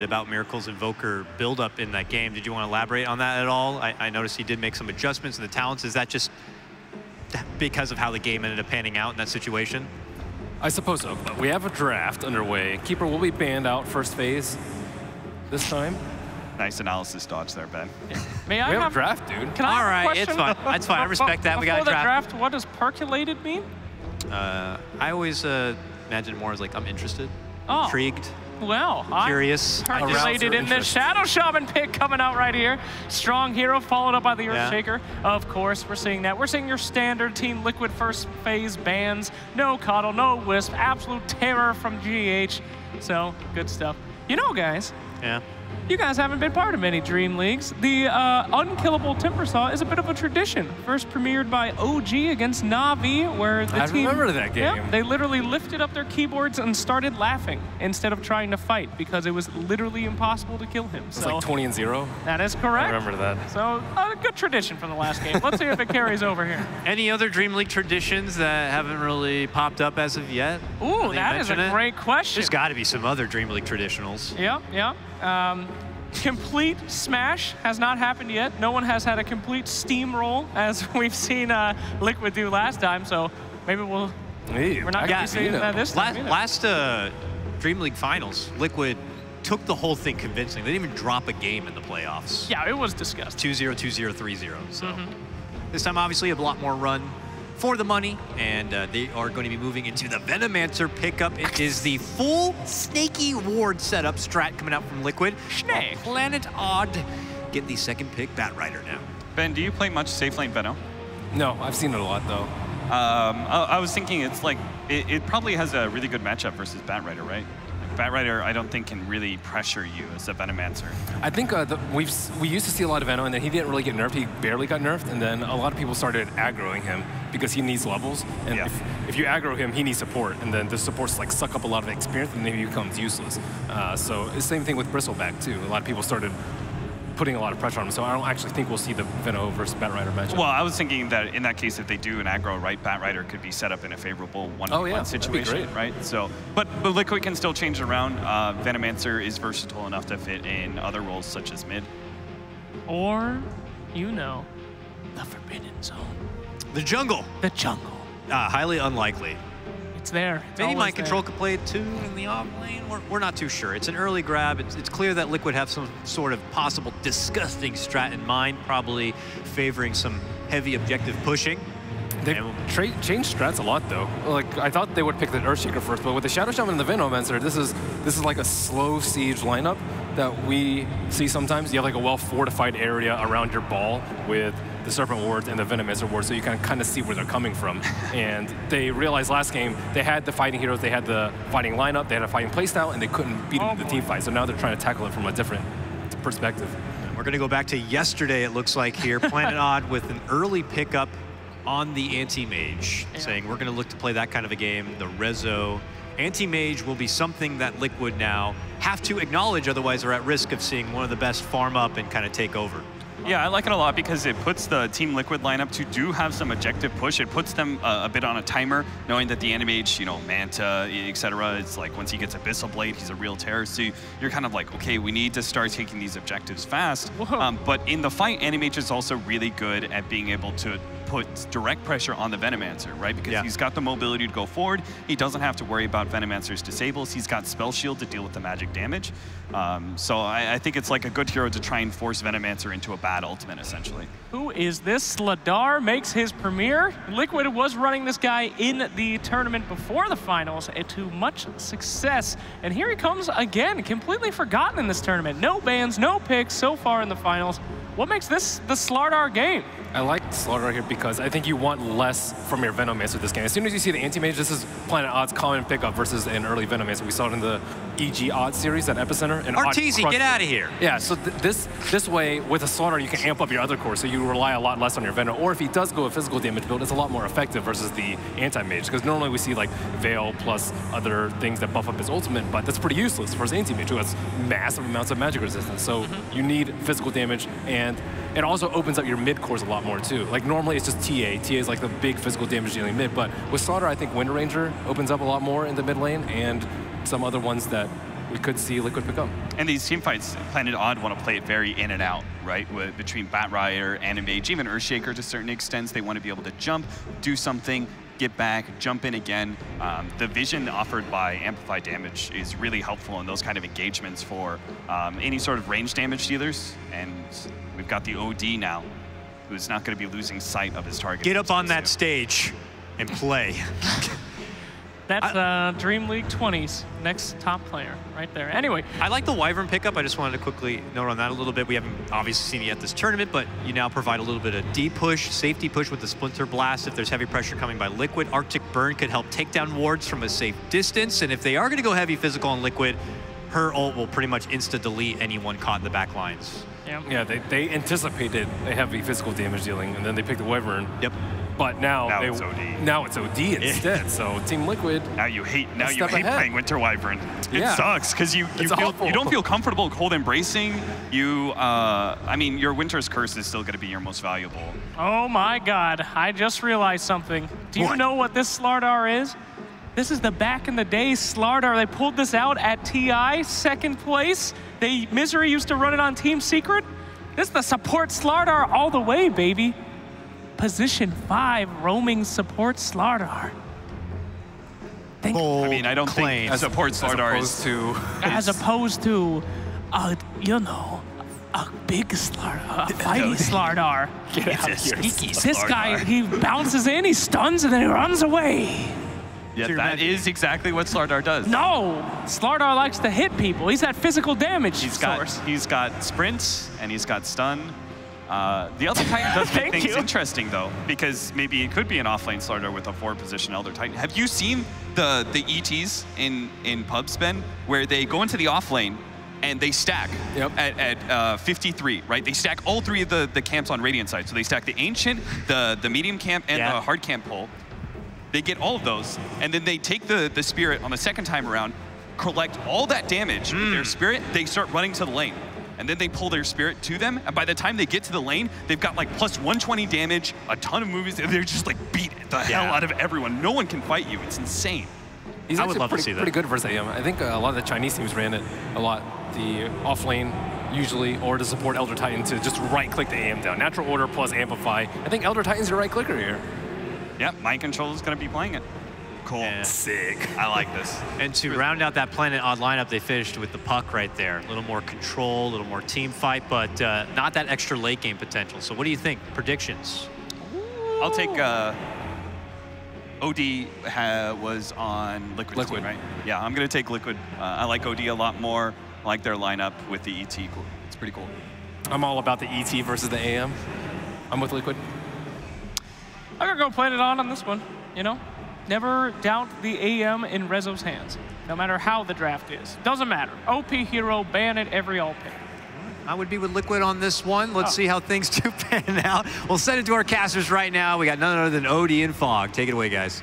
about Miracle's Invoker build-up in that game. Did you want to elaborate on that at all? I noticed he did make some adjustments in the talents. Is that just because of how the game ended up panning out in that situation? I suppose so. We have a draft underway. Keeper will be banned out first phase this time. Nice analysis dodge there, Ben. May I we have a draft, dude. Can I all right, it's fine. That's fine. I respect that. We got a draft. What does percolated mean? I always imagine more as like I'm interested, intrigued. Well, curious. Percolated in this Shadow Shaman pick coming out right here. Strong hero followed up by the Earthshaker. Of course, we're seeing that. We're seeing your standard Team Liquid first phase bans. No Coddle, no Wisp. Absolute terror from GH. So, good stuff. You know, guys. Yeah. You guys haven't been part of many Dream Leagues. The unkillable Timbersaw is a bit of a tradition. First premiered by OG against Na'Vi, where the team... I remember that game. Yeah, they literally lifted up their keyboards and started laughing instead of trying to fight because it was literally impossible to kill him. It's like 20-0. That is correct. I remember that. So a good tradition from the last game. Let's see if it carries over here. Any other Dream League traditions that haven't really popped up as of yet? Ooh, that is a great question. There's got to be some other Dream League traditionals. Yeah, yeah. Complete smash has not happened yet. No one has had a complete steamroll as we've seen Liquid do last time. So maybe we're not going to be seeing that this time. Last Dream League finals, Liquid took the whole thing convincing. They didn't even drop a game in the playoffs. Yeah, it was disgusting. 2-0, 2-0, 3-0. So this time, obviously, a lot more run for the money, and they are going to be moving into the Venomancer pickup. It is the full Snaky Ward setup strat coming out from Liquid. Snake. Planet Odd get the second pick, Batrider now. Ben, do you play much safe lane Veno? No, I've seen it a lot though. I was thinking it's like, it probably has a really good matchup versus Batrider, right? Batrider, I don't think can really pressure you as a Venomancer. I think we used to see a lot of Veno, and then he didn't really get nerfed. He barely got nerfed, and then a lot of people started aggroing him because he needs levels. And if you aggro him, he needs support, and then the supports like suck up a lot of experience, and then he becomes useless. So it's the same thing with Bristleback too. A lot of people started putting a lot of pressure on him, so I don't actually think we'll see the Veno versus Batrider matchup. Well, I was thinking that in that case, if they do an aggro, right, Batrider could be set up in a favorable one-on-one situation, right? So, but Liquid can still change it around. Venomancer is versatile enough to fit in other roles such as mid. Or, you know, the Forbidden Zone. The jungle. The jungle. Highly unlikely. It's there. Maybe Mind Control could play it too in the off lane. We're not too sure. It's an early grab. It's clear that Liquid have some sort of possible disgusting strat in mind, probably favoring some heavy objective pushing. They've changed strats a lot though. Like I thought they would pick the Earthshaker first, but with the Shadow Shaman and the Venomancer, this is like a slow siege lineup that we see sometimes. You have like a well-fortified area around your ball with the Serpent Wards and the Venomancer Wards, so you can kind of see where they're coming from. And they realized last game they had the fighting heroes, they had the fighting lineup, they had a fighting playstyle, and they couldn't beat them in the team fight. So now they're trying to tackle it from a different perspective. We're going to go back to yesterday, it looks like here. Planet Odd with an early pickup on the Anti-Mage, saying we're going to look to play that kind of a game. The Rezo Anti-Mage will be something that Liquid now have to acknowledge, otherwise they're at risk of seeing one of the best farm up and kind of take over. Yeah, I like it a lot because it puts the Team Liquid lineup to do have some objective push. It puts them a bit on a timer, knowing that the Anti-Mage, you know, Manta, etc. It's like once he gets Abyssal Blade, he's a real terror. So you're kind of like, okay, we need to start taking these objectives fast. But in the fight, Anti-Mage is also really good at being able to put direct pressure on the Venomancer, right? Because he's got the mobility to go forward. He doesn't have to worry about Venomancer's disables. He's got Spell Shield to deal with the magic damage. So I think it's like a good hero to try and force Venomancer into a bad ultimate, essentially. Who is this? Sladar makes his premiere. Liquid was running this guy in the tournament before the finals to much success. And here he comes again, completely forgotten in this tournament. No bans, no picks so far in the finals. What makes this the Slardar game? I like Slardar here because I think you want less from your Venomancer this game. As soon as you see the Anti-Mage, this is Planet Odd's common pickup versus an early Venomancer. We saw it in the EG Odd series at Epicenter. And Arteezy, get out of here. Yeah, so this way, with a Slardar, you can amp up your other core, so you rely a lot less on your Veno. Or if he does go a physical damage build, it's a lot more effective versus the Anti-Mage. Because normally we see like Veil plus other things that buff up his ultimate, but that's pretty useless for his Anti-Mage, who has massive amounts of magic resistance. So you need physical damage, and it also opens up your mid cores a lot more too. Like normally it's just TA. TA is like the big physical damage dealing mid, but with Slardar I think Wind Ranger opens up a lot more in the mid lane, and some other ones that we could see Liquid pick up. And these team fights, Planet Odd want to play it very in and out, right? Between Bat Rider and Mage, even Earthshaker to certain extents, they want to be able to jump, do something, get back, jump in again. The vision offered by Amplified Damage is really helpful in those kind of engagements for any sort of range damage dealers. And we've got the OD now, who's not going to be losing sight of his target. Get up on that stage and play. That's DreamLeague 20's next top player right there. Anyway. I like the Wyvern pickup. I just wanted to quickly note on that a little bit. We haven't obviously seen it yet this tournament, but you now provide a little bit of D push, safety push with the Splinter Blast. If there's heavy pressure coming by Liquid, Arctic Burn could help take down wards from a safe distance. And if they are going to go heavy physical on Liquid, her ult will pretty much insta-delete anyone caught in the back lines. Yeah, they anticipated a heavy physical damage dealing, and then they picked the Wyvern. Yep. But now it's OD. Now it's OD instead. So Team Liquid. Now you hate playing Winter Wyvern. It sucks because you don't feel comfortable cold embracing. I mean, your Winter's Curse is still going to be your most valuable. Oh my God! I just realized something. Do you know what this Slardar is? This is the back in the day Slardar. They pulled this out at TI, second place. Misery used to run it on Team Secret. This is the support Slardar all the way, baby. Position 5 roaming support Slardar. I mean, I don't think support Slardar is as opposed to, you know, a big Slardar, a fighty Slardar. This guy, he bounces in, he stuns, and then he runs away. Yeah, that is exactly what Slardar does. No, Slardar likes to hit people. He's that physical damage source. He's got sprints and he's got stun. The Elder Titan does make things interesting though, because maybe it could be an offlane Slardar with a 4-position Elder Titan. Have you seen the ETs in pubs, Ben, where they go into the offlane and they stack at 53, right? They stack all 3 of the camps on Radiant side. So they stack the Ancient, the Medium camp, and the Hard camp pole. They get all of those, and then they take the Spirit on the second time around, collect all that damage with their Spirit, they start running to the lane. And then they pull their Spirit to them, and by the time they get to the lane, they've got like plus 120 damage, a ton of moves, they're just like beat the hell out of everyone. No one can fight you, it's insane. I would love to see that. Pretty good versus AM. I think a lot of the Chinese teams ran it a lot. The off lane, usually, or to support Elder Titan to just right-click the AM down. Natural Order plus Amplify. I think Elder Titan's your right-clicker here. Yep, Mind Control is going to be playing it. Cool. Yeah. Sick. I like this. And to round out that Planet Odd lineup, they finished with the Puck right there. A little more control, a little more team fight, but not that extra late game potential. So what do you think? Predictions? I'll take OD was on Liquid team, right? Yeah, I'm going to take Liquid. I like OD a lot more. I like their lineup with the ET. It's pretty cool. I'm all about the ET versus the AM. I'm with Liquid. I'm going to go Planet on this one, you know? Never doubt the AM in Rezo's hands, no matter how the draft is. Doesn't matter. OP hero, ban it every all pick. I would be with Liquid on this one. Let's see how things do pan out. We'll send it to our casters right now. We got none other than OD and Fog. Take it away, guys.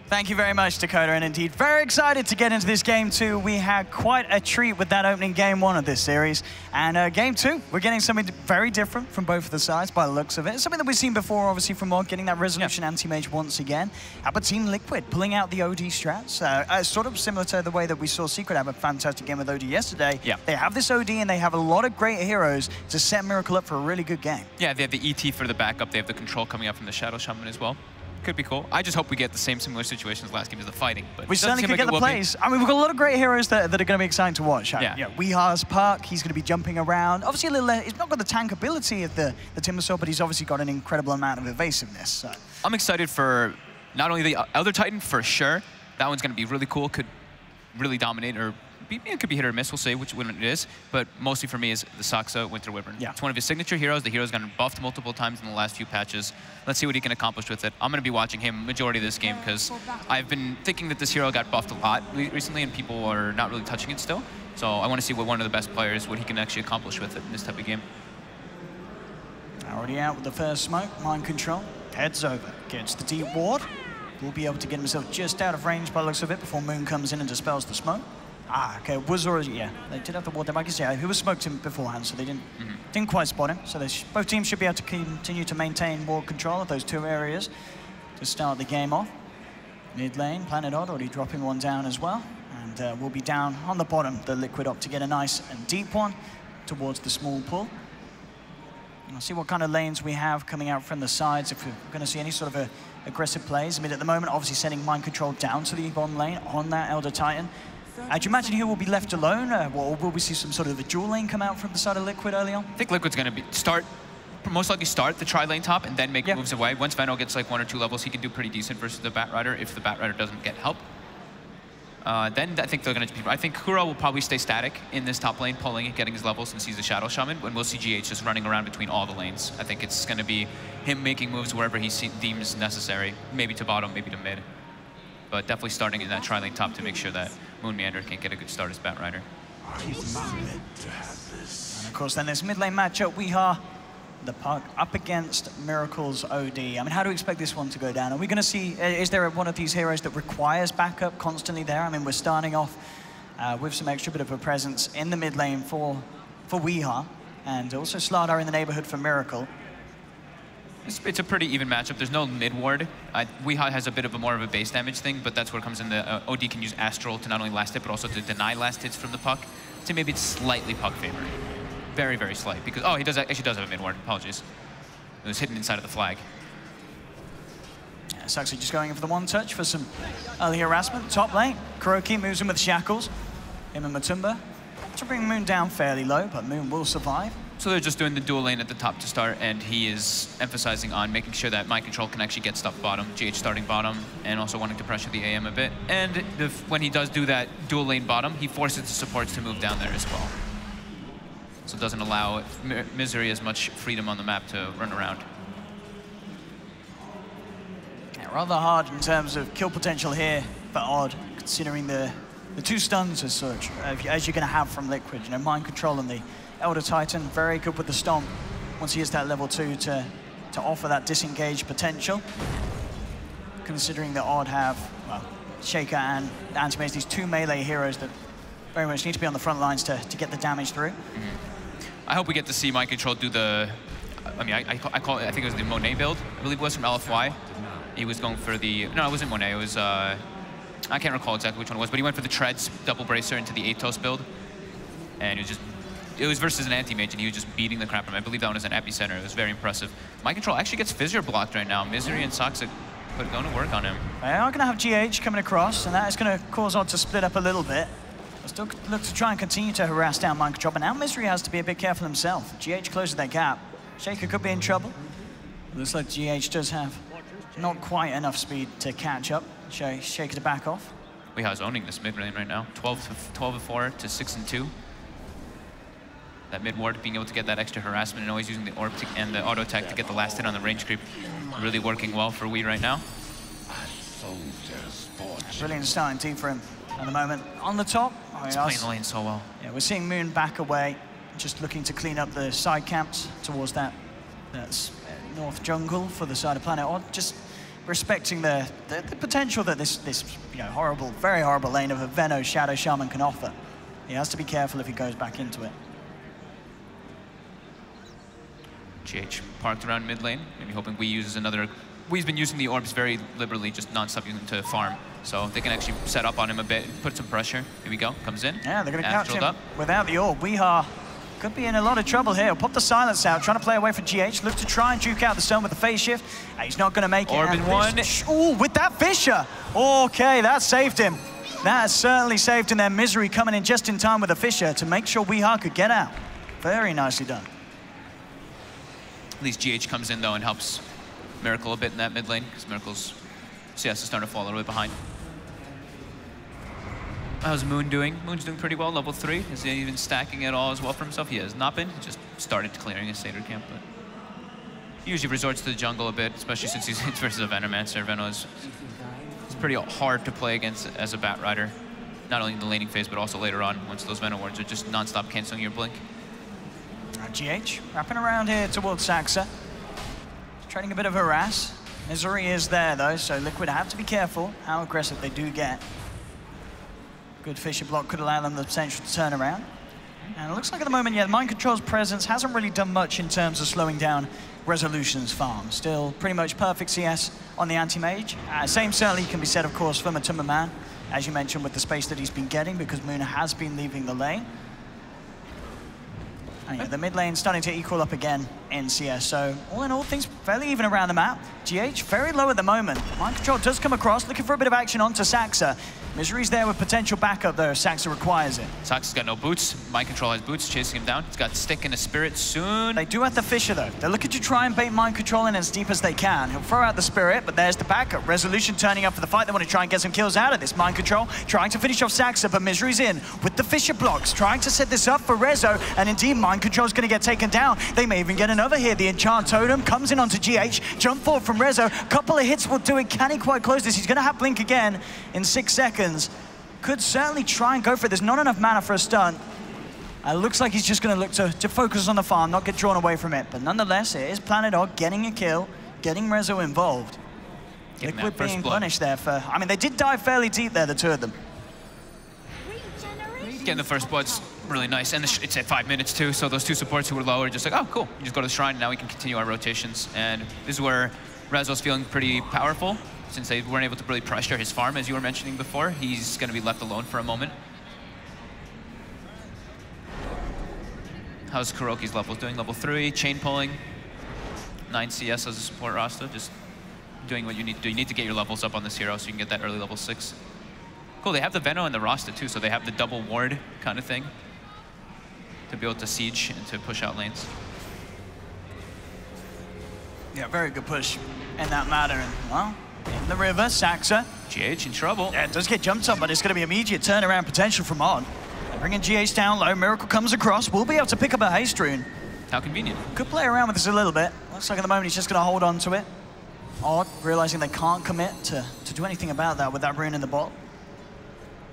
Thank you very much, Dakota, and indeed very excited to get into this game two. We had quite a treat with that opening game one of this series. And game two, we're getting something very different from both of the sides by the looks of it. Something that we've seen before, obviously, from Mod, getting that resolution anti-mage once again. But Team Liquid pulling out the OD strats. Sort of similar to the way that we saw Secret have a fantastic game with OD yesterday. Yeah. They have this OD and they have a lot of great heroes to set Miracle up for a really good game. Yeah, they have the ET for the backup. They have the control coming up from the Shadow Shaman as well. Could be cool. I just hope we get the same similar situations last game as the fighting. But we certainly could get the plays. I mean, we've got a lot of great heroes that are going to be exciting to watch. Yeah. Weehar's Puck, he's going to be jumping around. Obviously, a little, he's not got the tank ability of the Timbersaw, but he's obviously got an incredible amount of evasiveness. So. I'm excited for not only the Elder Titan, for sure. That one's going to be really cool. Could really dominate, or it could be hit or miss. We'll see which one it is. But mostly for me is the Saksa Winter Wyvern. Yeah. It's one of his signature heroes. The hero's gotten buffed multiple times in the last few patches. Let's see what he can accomplish with it. I'm going to be watching him majority of this game because I've been thinking that this hero got buffed a lot recently and people are not really touching it still. So I want to see what one of the best players, what he can actually accomplish with it in this type of game. Already out with the first smoke. Mind Control heads over, gets the deep ward. Will be able to get himself just out of range by the looks of it before Moon comes in and dispels the smoke. Okay, was already, they did have the ward there. I guess, he was smoked him beforehand, so they didn't quite spot him. So both teams should be able to continue to maintain ward control of those two areas to start the game off. Mid lane, Planet Odd already dropping one down as well. And we'll be down on the bottom, the Liquid Op, to get a nice and deep one towards the small pool. And we'll see what kind of lanes we have coming out from the sides, if we're going to see any sort of aggressive plays. I mean, at the moment, obviously sending Mind Control down to the bottom lane on that Elder Titan. Do you imagine he will be left alone, or will we see some sort of a dual lane come out from the side of Liquid early on? I think Liquid's going to most likely start the tri-lane top and then make moves away. Once Veno gets like 1 or 2 levels, he can do pretty decent versus the Batrider if the Batrider doesn't get help. Then I think they're going to be... I think Kuro will probably stay static in this top lane, pulling it, getting his levels since he's a Shadow Shaman, when we'll see GH just running around between all the lanes. I think it's going to be him making moves wherever he deems necessary, maybe to bottom, maybe to mid. But definitely starting in that tri-lane top to make sure that Moon Meander can get a good start as Batrider. And of course, then this mid lane matchup, Weeha, the Puck, up against Miracle's OD. I mean, how do we expect this one to go down? Are we going to see, is there one of these heroes that requires backup constantly there? I mean, we're starting off with some extra bit of a presence in the mid lane for Weeha, and also Slardar in the neighborhood for Miracle. It's a pretty even matchup. There's no mid ward. Weeha has a bit of more of a base damage thing, but that's where it comes in. The OD can use Astral to not only last hit, but also to deny last hits from the Puck. So maybe it's slightly Puck favored. Very, very slight, because, oh, he actually does have a mid ward. Apologies. It was hidden inside of the flag. Yeah, it's actually just going in for the one touch for some early harassment. Top lane, Kuroki moves in with Shackles. Him and Matumba to bring Moon down fairly low, but Moon will survive. So they're just doing the dual lane at the top to start, and he is emphasizing on making sure that Mind Control can actually get stuff bottom, GH starting bottom, and also wanting to pressure the AM a bit. And when he does do that dual lane bottom, he forces the supports to move down there as well. So it doesn't allow Misery as much freedom on the map to run around. Yeah, rather hard in terms of kill potential here for Odd, considering the 2 stuns as such, as you're going to have from Liquid. You know, Mind Control and the Elder Titan, very good with the Stomp once he hits that level 2 to offer that disengage potential. Considering that Odd have, well, Shaker and Anti-Maze, these 2 melee heroes that very much need to be on the front lines to get the damage through. I hope we get to see Mind Control do the, I mean, I think it was the Monet build, I believe it was from LFY. He was going for the, no, it wasn't Monet, it was, I can't recall exactly which one it was, but he went for the Treads double bracer into the Atos build. And it was versus an anti-mage, and he was just beating the crap out of him. I believe that one was an epicenter. It was very impressive. Mind Control actually gets Fissure blocked right now. Misery and Soxa going to work on him. They are going to have GH coming across, and that is going to cause Odd to split up a little bit. They'll still look to try and continue to harass down Mind Control, but now Misery has to be a bit careful himself. GH closes that gap. Shaker could be in trouble. Looks like GH does have not quite enough speed to catch up. Shaker to back off. Weeha's owning this mid lane right now. 12-4 to 6-2. That mid ward being able to get that extra harassment and always using the orb and the auto attack to get the last hit on the range creep. Really working well for Wee right now. Brilliant starting team for him at the moment. On the top, he's playing the lane so well. Yeah, we're seeing Moon back away, just looking to clean up the side camps towards that's north jungle for the side of Planet Odd. Just respecting the potential that this horrible, very horrible lane of a Veno Shadow Shaman can offer. He has to be careful if he goes back into it. GH parked around mid lane, maybe hoping Wee uses another. Wee's been using the orbs very liberally, just non-stop using them to farm. So they can actually set up on him a bit, put some pressure. Here we go, comes in. Yeah, they're going to catch him without the orb. Weeha could be in a lot of trouble here. Pop the silence out, trying to play away for GH. Look to try and juke out the stone with the phase shift. He's not going to make it. Orb in one. Ooh, with that Fissure. Okay, that saved him. That has certainly saved him. Their Misery coming in just in time with a Fissure to make sure Weeha could get out. Very nicely done. At least GH comes in though and helps Miracle a bit in that mid lane, because Miracle's CS is starting to fall a little bit behind. How's Moon doing? Moon's doing pretty well, level 3. Is he even stacking at all as well for himself? He has not been. He just started clearing his Satyr camp, but he usually resorts to the jungle a bit, especially since he's versus a Venomancer. Veno is pretty hard to play against as a Batrider, not only in the laning phase, but also later on, once those Veno wards are just non-stop canceling your blink. GH wrapping around here towards Saxa. Trading a bit of harass. Misery is there though, so Liquid have to be careful how aggressive they do get. Good Fissure block could allow them the potential to turn around. And it looks like at the moment, yeah, Mind Control's presence hasn't really done much in terms of slowing down Resolution's farm. Still pretty much perfect CS on the Anti-Mage. Same certainly can be said, of course, for Matumba Man. as you mentioned, with the space that he's been getting, because Moon has been leaving the lane. And yeah, the mid lane starting to equal up again in CS. So all in all, things fairly even around the map. GH very low at the moment. Mind Control does come across, looking for a bit of action onto Saxa. Misery's there with potential backup though if Saxa requires it. Saxa's got no boots. Mind Control has boots, chasing him down. He's got Stick and a Spirit soon. They do have the Fisher though. They're looking to try and bait Mind Control in as deep as they can. He'll throw out the Spirit, but there's the backup. Resolution turning up for the fight. They want to try and get some kills out of this. Mind Control trying to finish off Saxa, but Misery's in with the Fisher blocks, trying to set this up for Rezo, and indeed Mind Control's going to get taken down. They may even get another here. The Enchant Totem comes in onto GH. Jump forward from Rezo. Couple of hits will do it. Can he quite close this? He's going to have Blink again in 6 seconds. Could certainly try and go for it. There's not enough mana for a stun. It looks like he's just going to look to focus on the farm, not get drawn away from it. But nonetheless, it is Planet Odd getting a kill, getting Rezo involved. Liquid being punished there for... I mean, they did dive fairly deep there, the two of them. Getting the first blood's really nice, and it's at 5 minutes too, so those two supports who were low are just like, oh, cool. You just go to the shrine, and now we can continue our rotations. And this is where Rezo's feeling pretty powerful, since they weren't able to really pressure his farm, as you were mentioning before. He's going to be left alone for a moment. How's Kuroki's levels doing? Level 3, chain pulling, 9 CS as a support roster, just doing what you need to do. You need to get your levels up on this hero so you can get that early level 6. Cool, they have the Veno in the roster too, so they have the double ward kind of thing to be able to siege and to push out lanes. Yeah, very good push in that matter. And, well, in the river, Saxa. GH in trouble. Yeah, it does get jumped on, but it's going to be immediate turnaround potential from Odd. Bringing GH down low, Miracle comes across. We'll be able to pick up a haste rune. How convenient. Could play around with this a little bit. Looks like at the moment he's just going to hold on to it. Odd, realizing they can't commit to do anything about that with that rune in the bot.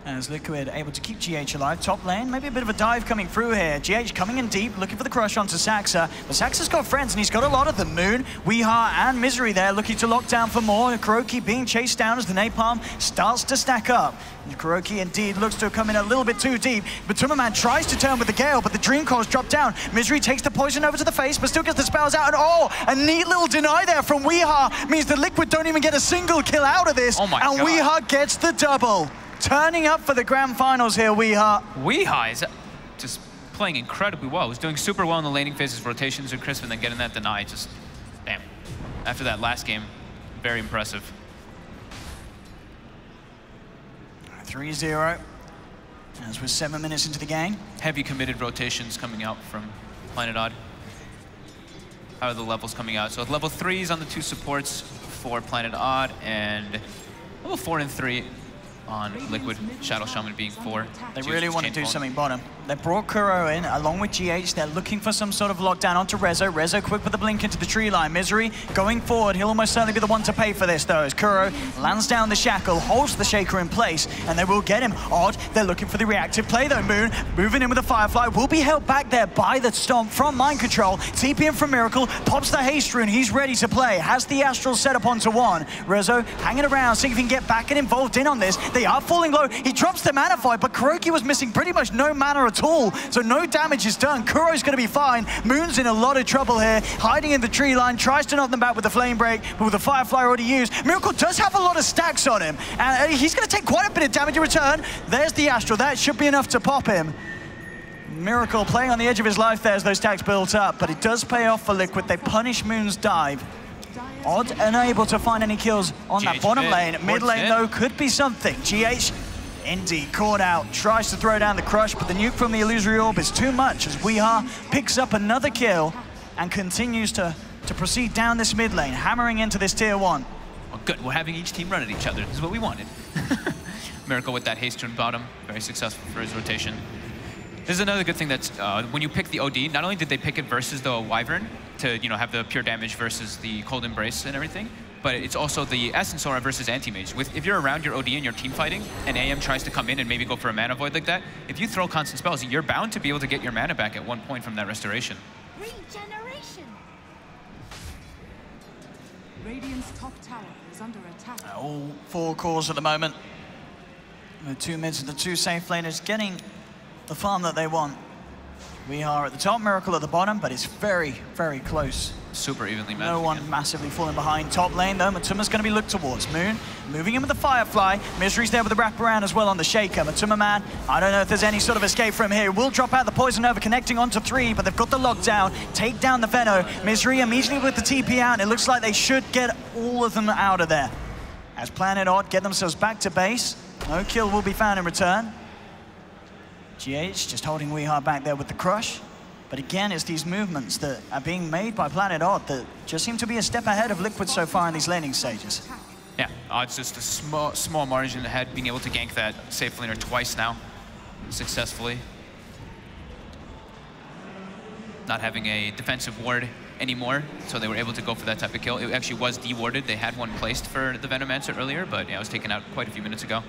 As Liquid able to keep GH alive. Top lane, maybe a bit of a dive coming through here. GH coming in deep, looking for the crush onto Saxa. But Saxa's got friends, and he's got a lot of them. Moon, Weeha, and Misery there, looking to lock down for more. Kuroki being chased down as the Napalm starts to stack up. And Kuroki indeed looks to have come in a little bit too deep. But Tummerman tries to turn with the Gale, but the Dream Core's dropped down. Misery takes the poison over to the face, but still gets the spells out. And oh, a neat little deny there from Weeha means the Liquid don't even get a single kill out of this. Oh my God. And Weeha gets the double. Turning up for the grand finals here, Weeha. Weeha is just playing incredibly well. Was doing super well in the laning phases, rotations are crisp, and then getting that deny. Just, damn. After that last game, very impressive. 3-0, as we're 7 minutes into the game. Heavy committed rotations coming out from Planet Odd. How are the levels coming out? So level 3s on the two supports for Planet Odd, and level 4 and 3 on Liquid, Shadow Shaman being 4. They really want to do something bottom. They brought Kuro in, along with GH. They're looking for some sort of lockdown onto Rezo. Rezo quick with the blink into the tree line. Misery going forward. He'll almost certainly be the one to pay for this, though, as Kuro lands down the shackle, holds the Shaker in place, and they will get him. Odd, they're looking for the reactive play, though. Moon moving in with the Firefly. Will be held back there by the Stomp from Mind Control. TP in from Miracle. Pops the haste rune. He's ready to play. Has the Astral set up onto one. Rezo hanging around, seeing if he can get back and involved in on this. They are falling low. He drops the mana fight, but Kuroki was missing pretty much no mana at all, so no damage is done. Kuro's going to be fine. Moon's in a lot of trouble here, hiding in the tree line, tries to knock them back with the Flame Break, but with the Firefly already used, Miracle does have a lot of stacks on him, and he's going to take quite a bit of damage in return. There's the Astral. That should be enough to pop him. Miracle playing on the edge of his life there as those stacks built up, but it does pay off for Liquid. They punish Moon's dive. Odd unable to find any kills on that bottom lane. Mid lane, though, could be something. GH, indeed, caught out. Tries to throw down the crush, but the nuke from the Illusory Orb is too much as Weeha picks up another kill and continues to proceed down this mid lane, hammering into this tier 1. Well, good. We're having each team run at each other. This is what we wanted. Miracle with that haste rune bottom. Very successful for his rotation. This is another good thing that when you pick the OD, not only did they pick it versus the Wyvern to have the pure damage versus the Cold Embrace and everything, but it's also the Essence Aura versus Anti-Mage. If you're around your OD and you're team fighting, and AM tries to come in and maybe go for a mana void like that, if you throw constant spells, you're bound to be able to get your mana back at one point from that restoration. Regeneration. Radiant's top tower is under attack. All 4 cores at the moment. The 2 mids and the 2 safe laners getting the farm that they want. We are at the top, Miracle at the bottom, but it's very, very close. Super evenly matched. No one massively falling behind. Top lane, though, Matuma's going to be looked towards. Moon moving in with the Firefly. Misery's there with the wraparound as well on the Shaker. Matuma, man, I don't know if there's any sort of escape from here. Will drop out the Poison Nova, connecting onto 3, but they've got the lockdown. Take down the Veno. Misery immediately with the TP out. It looks like they should get all of them out of there. As Planet Odd get themselves back to base. No kill will be found in return. GH just holding Weehar back there with the crush. But again, it's these movements that are being made by Planet Odd that just seem to be a step ahead of Liquid so far in these laning stages. Yeah, Odd's just a small margin ahead, being able to gank that safe laner twice now, successfully. Not having a defensive ward anymore, so they were able to go for that type of kill. It actually was dewarded. They had one placed for the Venomancer earlier, but yeah, it was taken out quite a few minutes ago.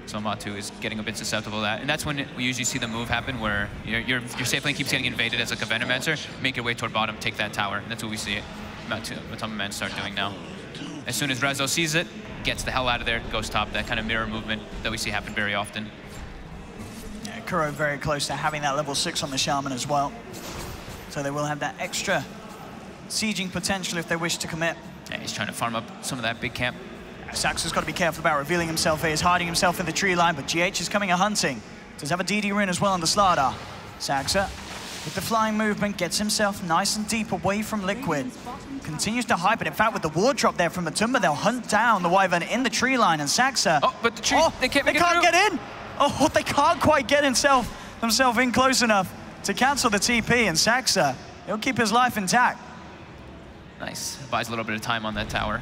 So Matu is getting a bit susceptible to that. And that's when we usually see the move happen where your safe lane keeps getting invaded as like a Venomancer, make your way toward bottom, take that tower. And that's what we see it. Matuma Man start doing now. As soon as Rezo sees it, gets the hell out of there, goes top. That kind of mirror movement that we see happen very often. Yeah, Kuro very close to having that level 6 on the Shaman as well. So they will have that extra sieging potential if they wish to commit. Yeah, he's trying to farm up some of that big camp. Saxa's got to be careful about revealing himself here. He's hiding himself in the tree line, but GH is coming a hunting. Does have a DD rune as well on the Slardar. Saxa, with the flying movement, gets himself nice and deep away from Liquid. Continues to hype it. In fact, with the ward drop there from Matumba, they'll hunt down the Wyvern in the tree line, and Saxa... Oh, but the tree, they can't get in! Oh, they can't quite get themselves in close enough to cancel the TP, and Saxa, he'll keep his life intact. Nice. Buys a little bit of time on that tower.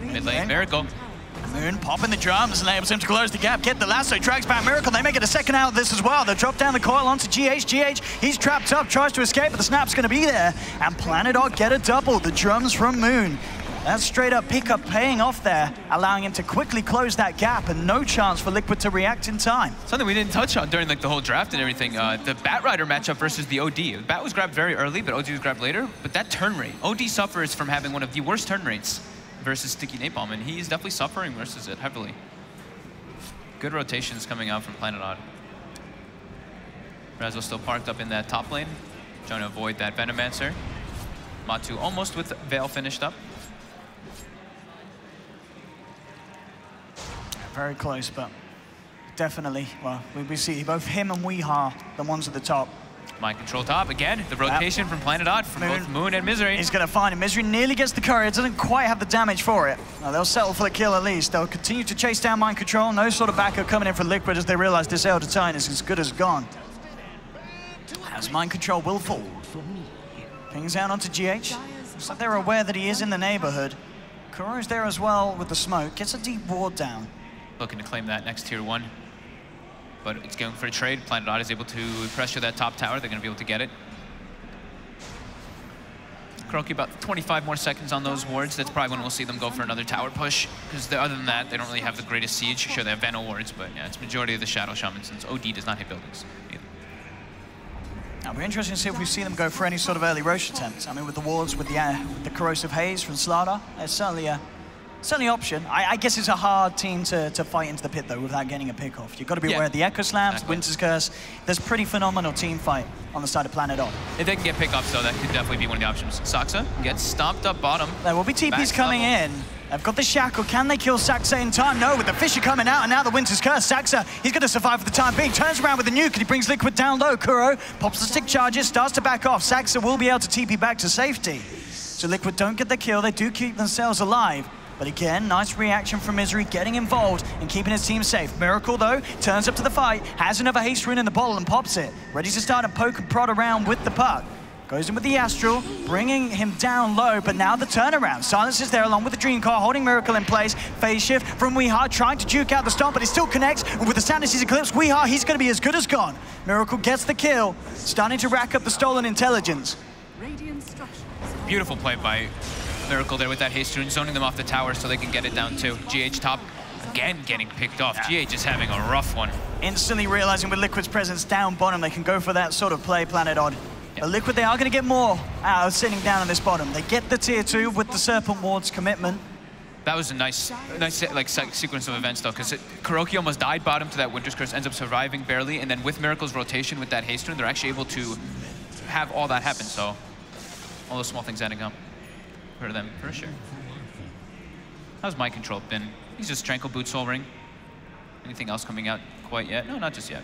Mid lane, Miracle. Moon popping the drums and enables him to close the gap, get the lasso, drags back Miracle. They make it a second out of this as well. They drop down the coil onto GH. GH, he's trapped up, tries to escape, but the snap's going to be there. And Planet Odd get a double. The drums from Moon. That straight up pickup paying off there, allowing him to quickly close that gap and no chance for Liquid to react in time. Something we didn't touch on during like the whole draft and everything, the Bat Rider matchup versus the OD. The Bat was grabbed very early, but OD was grabbed later. But that turn rate, OD suffers from having one of the worst turn rates versus Sticky Napalm, and he's definitely suffering versus it heavily. Good rotations coming out from Planet Odd. Rezo still parked up in that top lane, trying to avoid that Venomancer. Matu almost with Veil finished up. Very close, but definitely, well, we see both him and Weehar, the ones at the top. Mind control top again. The rotation from Planet Odd from both Moon and Misery. He's going to find him. Misery nearly gets the courier. Doesn't quite have the damage for it. No, they'll settle for the kill at least. They'll continue to chase down Mind Control. No sort of backup coming in for Liquid as they realize this Elder Titan is as good as gone. As Mind Control will fall. Pings out onto GH. Looks like they're aware that he is in the neighborhood. Kuro's there as well with the smoke. Gets a deep ward down. Looking to claim that next tier 1. But it's going for a trade. Planet Odd is able to pressure that top tower. They're going to be able to get it. Kuroki about 25 more seconds on those wards. That's probably when we'll see them go for another tower push. Because other than that, they don't really have the greatest siege. Sure, they have Veno wards, but yeah, it's majority of the Shadow Shaman since OD does not hit buildings either. Now, it'll be interesting to see if we see them go for any sort of early Roche attempts. I mean, with the wards, with the corrosive haze from Slardar, there's certainly an option. I guess it's a hard team to fight into the pit, though, without getting a pick off. You've got to be aware of the Echo Slams, exactly. Winter's Curse. There's pretty phenomenal team fight on the side of Planet Odd. If they can get pick-offs, though, that could definitely be one of the options. Saxa gets stomped up bottom. There will be TPs coming in. They've got the Shackle. Can they kill Saxa in time? No, with the Fisher coming out, and now the Winter's Curse. Saxa, he's going to survive for the time being. Turns around with the nuke, and he brings Liquid down low. Kuro pops the stick charges, starts to back off. Saxa will be able to TP back to safety. So Liquid don't get the kill. They do keep themselves alive. But again, nice reaction from Misery, getting involved and keeping his team safe. Miracle, though, turns up to the fight, has another haste rune in the bottle and pops it. Ready to start a poke and prod around with the puck. Goes in with the Astral, bringing him down low, but now the turnaround. Silence is there along with the Dream Car, holding Miracle in place. Phase shift from Weehar, trying to juke out the stomp, but he still connects. And with the Stanices Eclipse, Weehar, he's going to be as good as gone. Miracle gets the kill, starting to rack up the stolen intelligence. Beautiful play by Miracle there with that haste rune, zoning them off the tower so they can get it down too. GH top, again getting picked off. GH is having a rough one. Instantly realizing with Liquid's presence down bottom, they can go for that sort of play, Planet Odd. But Liquid, they are going to get more out of sitting down on this bottom. They get the tier 2 with the Serpent Ward's commitment. That was a nice like sequence of events though, because Kuroki almost died bottom to that Winter's Curse, ends up surviving barely, and then with Miracle's rotation with that haste rune, they're actually able to have all that happen. So all those small things adding up for them for sure. How's my control been? He's just Tranquil Boot Soul Ring. Anything else coming out quite yet? No, not just yet.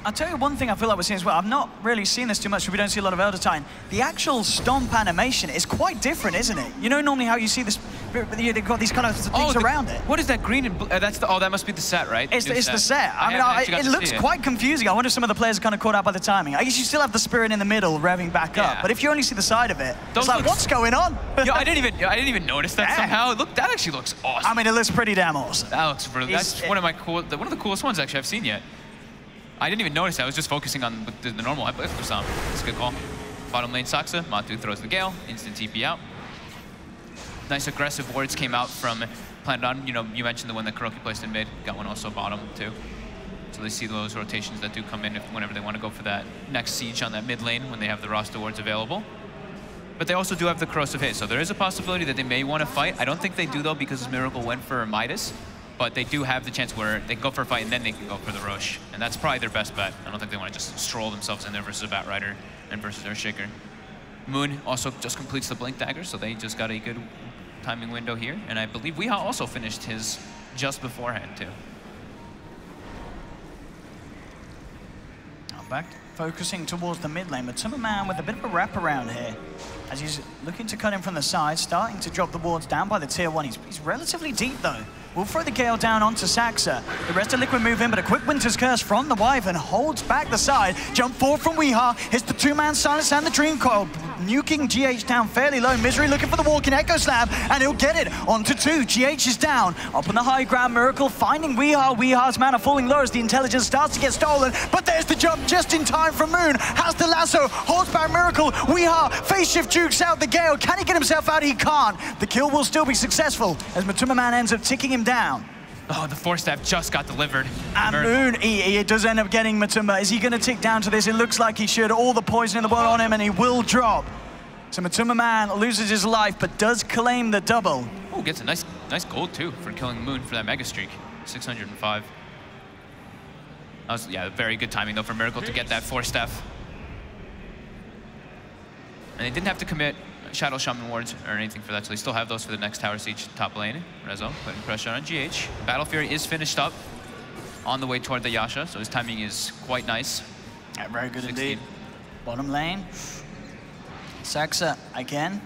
I'll tell you one thing I feel like we're seeing as well. I've not really seen this too much, but we don't see a lot of Elder Titan. The actual stomp animation is quite different, isn't it? You know, normally how you see this, they've got these kind of things around it. What is that green and blue? That's the, that must be the set, right? It's the set. I mean, it looks quite confusing. I wonder if some of the players are kind of caught out by the timing. I guess you still have the spirit in the middle revving back up, but if you only see the side of it, it's like, what's going on? Yo, I didn't even notice that somehow. Look, that actually looks awesome. I mean, it looks pretty damn awesome. That looks really. That's one of the coolest ones actually I've seen yet. I didn't even notice that. I was just focusing on the normal Hyperlift Stomp. That's a good call. Bottom lane Saksa. Matu throws the Gale. Instant TP out. Nice aggressive wards came out from Planet On. You know, you mentioned the one that Kuroki placed in mid. Got one also bottom too. So they see those rotations that do come in whenever they want to go for that next siege on that mid lane when they have the roster wards available. But they also do have the corrosive hit, so there is a possibility that they may want to fight. I don't think they do though, because Miracle went for Midas. But they do have the chance where they can go for a fight and then they can go for the Roche. And that's probably their best bet. I don't think they want to just stroll themselves in there versus a Bat Rider and versus Earthshaker. Moon also just completes the Blink Dagger, so they just got a good timing window here. And I believe Weeha also finished his just beforehand too. Back focusing towards the mid lane, but Man with a bit of a wraparound here. As he's looking to cut in from the side, starting to drop the wards down by the tier 1. He's relatively deep though. We'll throw the Gale down onto Saksa. The rest of Liquid move in, but a quick Winter's Curse from the Wyvern holds back the side. Jump forward from Weeha, hits the 2-man silence and the Dream Coil. Nuking GH down fairly low. Misery looking for the walking Echo Slab, and he'll get it onto 2. GH is down. Up on the high ground, Miracle finding Weeha. Weeha's mana falling low as the intelligence starts to get stolen, but there's the jump just in time from Moon. Has the lasso, holds back Miracle. Weeha face shift jukes out the Gale. Can he get himself out? He can't. The kill will still be successful as Man ends up ticking him down. Oh, the Force Staff just got delivered. And Moon, he does end up getting Matumba. Is he going to tick down to this? It looks like he should. All the poison in the world on him, and he will drop. So Man loses his life, but does claim the double. Oh, gets a nice gold too for killing Moon for that Mega Streak. 605. That was, yeah, very good timing though for Miracle to get that Force Staff. And they didn't have to commit Shadow Shaman wards or anything for that, so they still have those for the next tower siege top lane. Rezo putting pressure on GH. Battle Fury is finished up on the way toward the Yasha, so his timing is quite nice. Yeah, very good indeed. Bottom lane. Saksa again.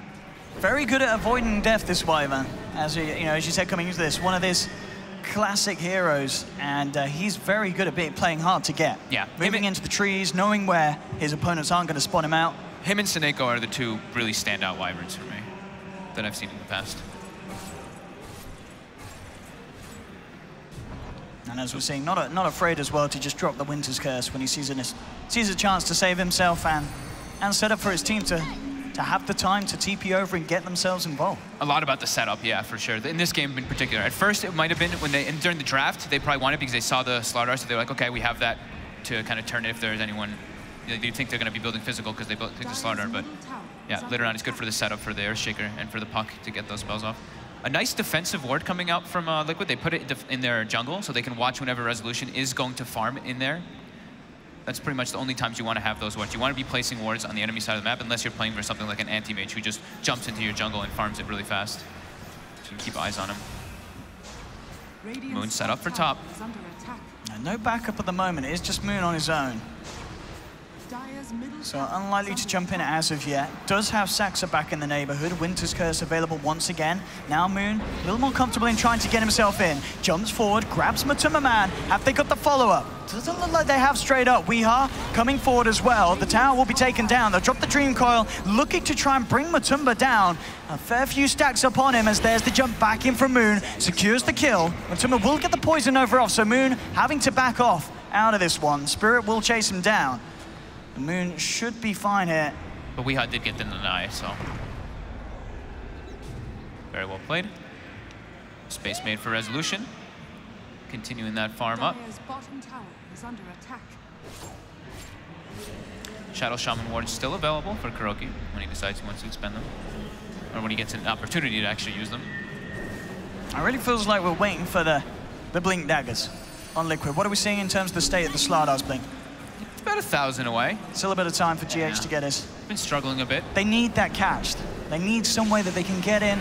Very good at avoiding death, this Wyvern. As as you said, coming into this, one of his classic heroes, and he's very good at playing hard to get. Yeah. Moving into the trees, knowing where his opponents aren't going to spot him out. Him and Seneko are the two really standout Wyverns for me that I've seen in the past. And as we're seeing, not afraid as well to just drop the Winter's Curse when he sees a chance to save himself and set up for his team to have the time to TP over and get themselves involved. A lot about the setup, yeah, for sure. In this game in particular. At first, it might have been when during the draft, they probably wanted because they saw the Slardar, so they were like, okay, we have that to kind of turn it if there's anyone. They think they're going to be building physical because they built the Slardar, but yeah, later on it's good for the setup for the Earthshaker and for the puck to get those spells off. A nice defensive ward coming out from Liquid. They put it in their jungle so they can watch whenever Resolution is going to farm in there. That's pretty much the only times you want to have those wards. You want to be placing wards on the enemy side of the map unless you're playing for something like an anti-mage who just jumps into your jungle and farms it really fast. So you can keep eyes on him. Moon set up for top. No backup at the moment. It is just Moon on his own. So unlikely to jump in as of yet. Does have Saksa back in the neighborhood. Winter's Curse available once again. Now Moon a little more comfortable in trying to get himself in. Jumps forward, grabs Man. Have they got the follow-up? Doesn't look like they have straight up. Weeha coming forward as well. The tower will be taken down. They'll drop the Dream Coil, looking to try and bring Matumba down. A fair few stacks up on him as there's the jump back in from Moon. Secures the kill. Matumba will get the poison over off, so Moon having to back off out of this one. Spirit will chase him down. The Moon should be fine here. But Weeha did get the deny, so. Very well played. Space made for Resolution. Continuing that farm up. Bottom tower is under attack. Shadow Shaman wards still available for Kuroki when he decides he wants to expend them. Or when he gets an opportunity to actually use them. It really feels like we're waiting for the Blink daggers on Liquid. What are we seeing in terms of the state of the Sladar's Blink? It's about 1,000 away. Still a bit of time for GH to get us. Been struggling a bit. They need that catched. They need some way that they can get in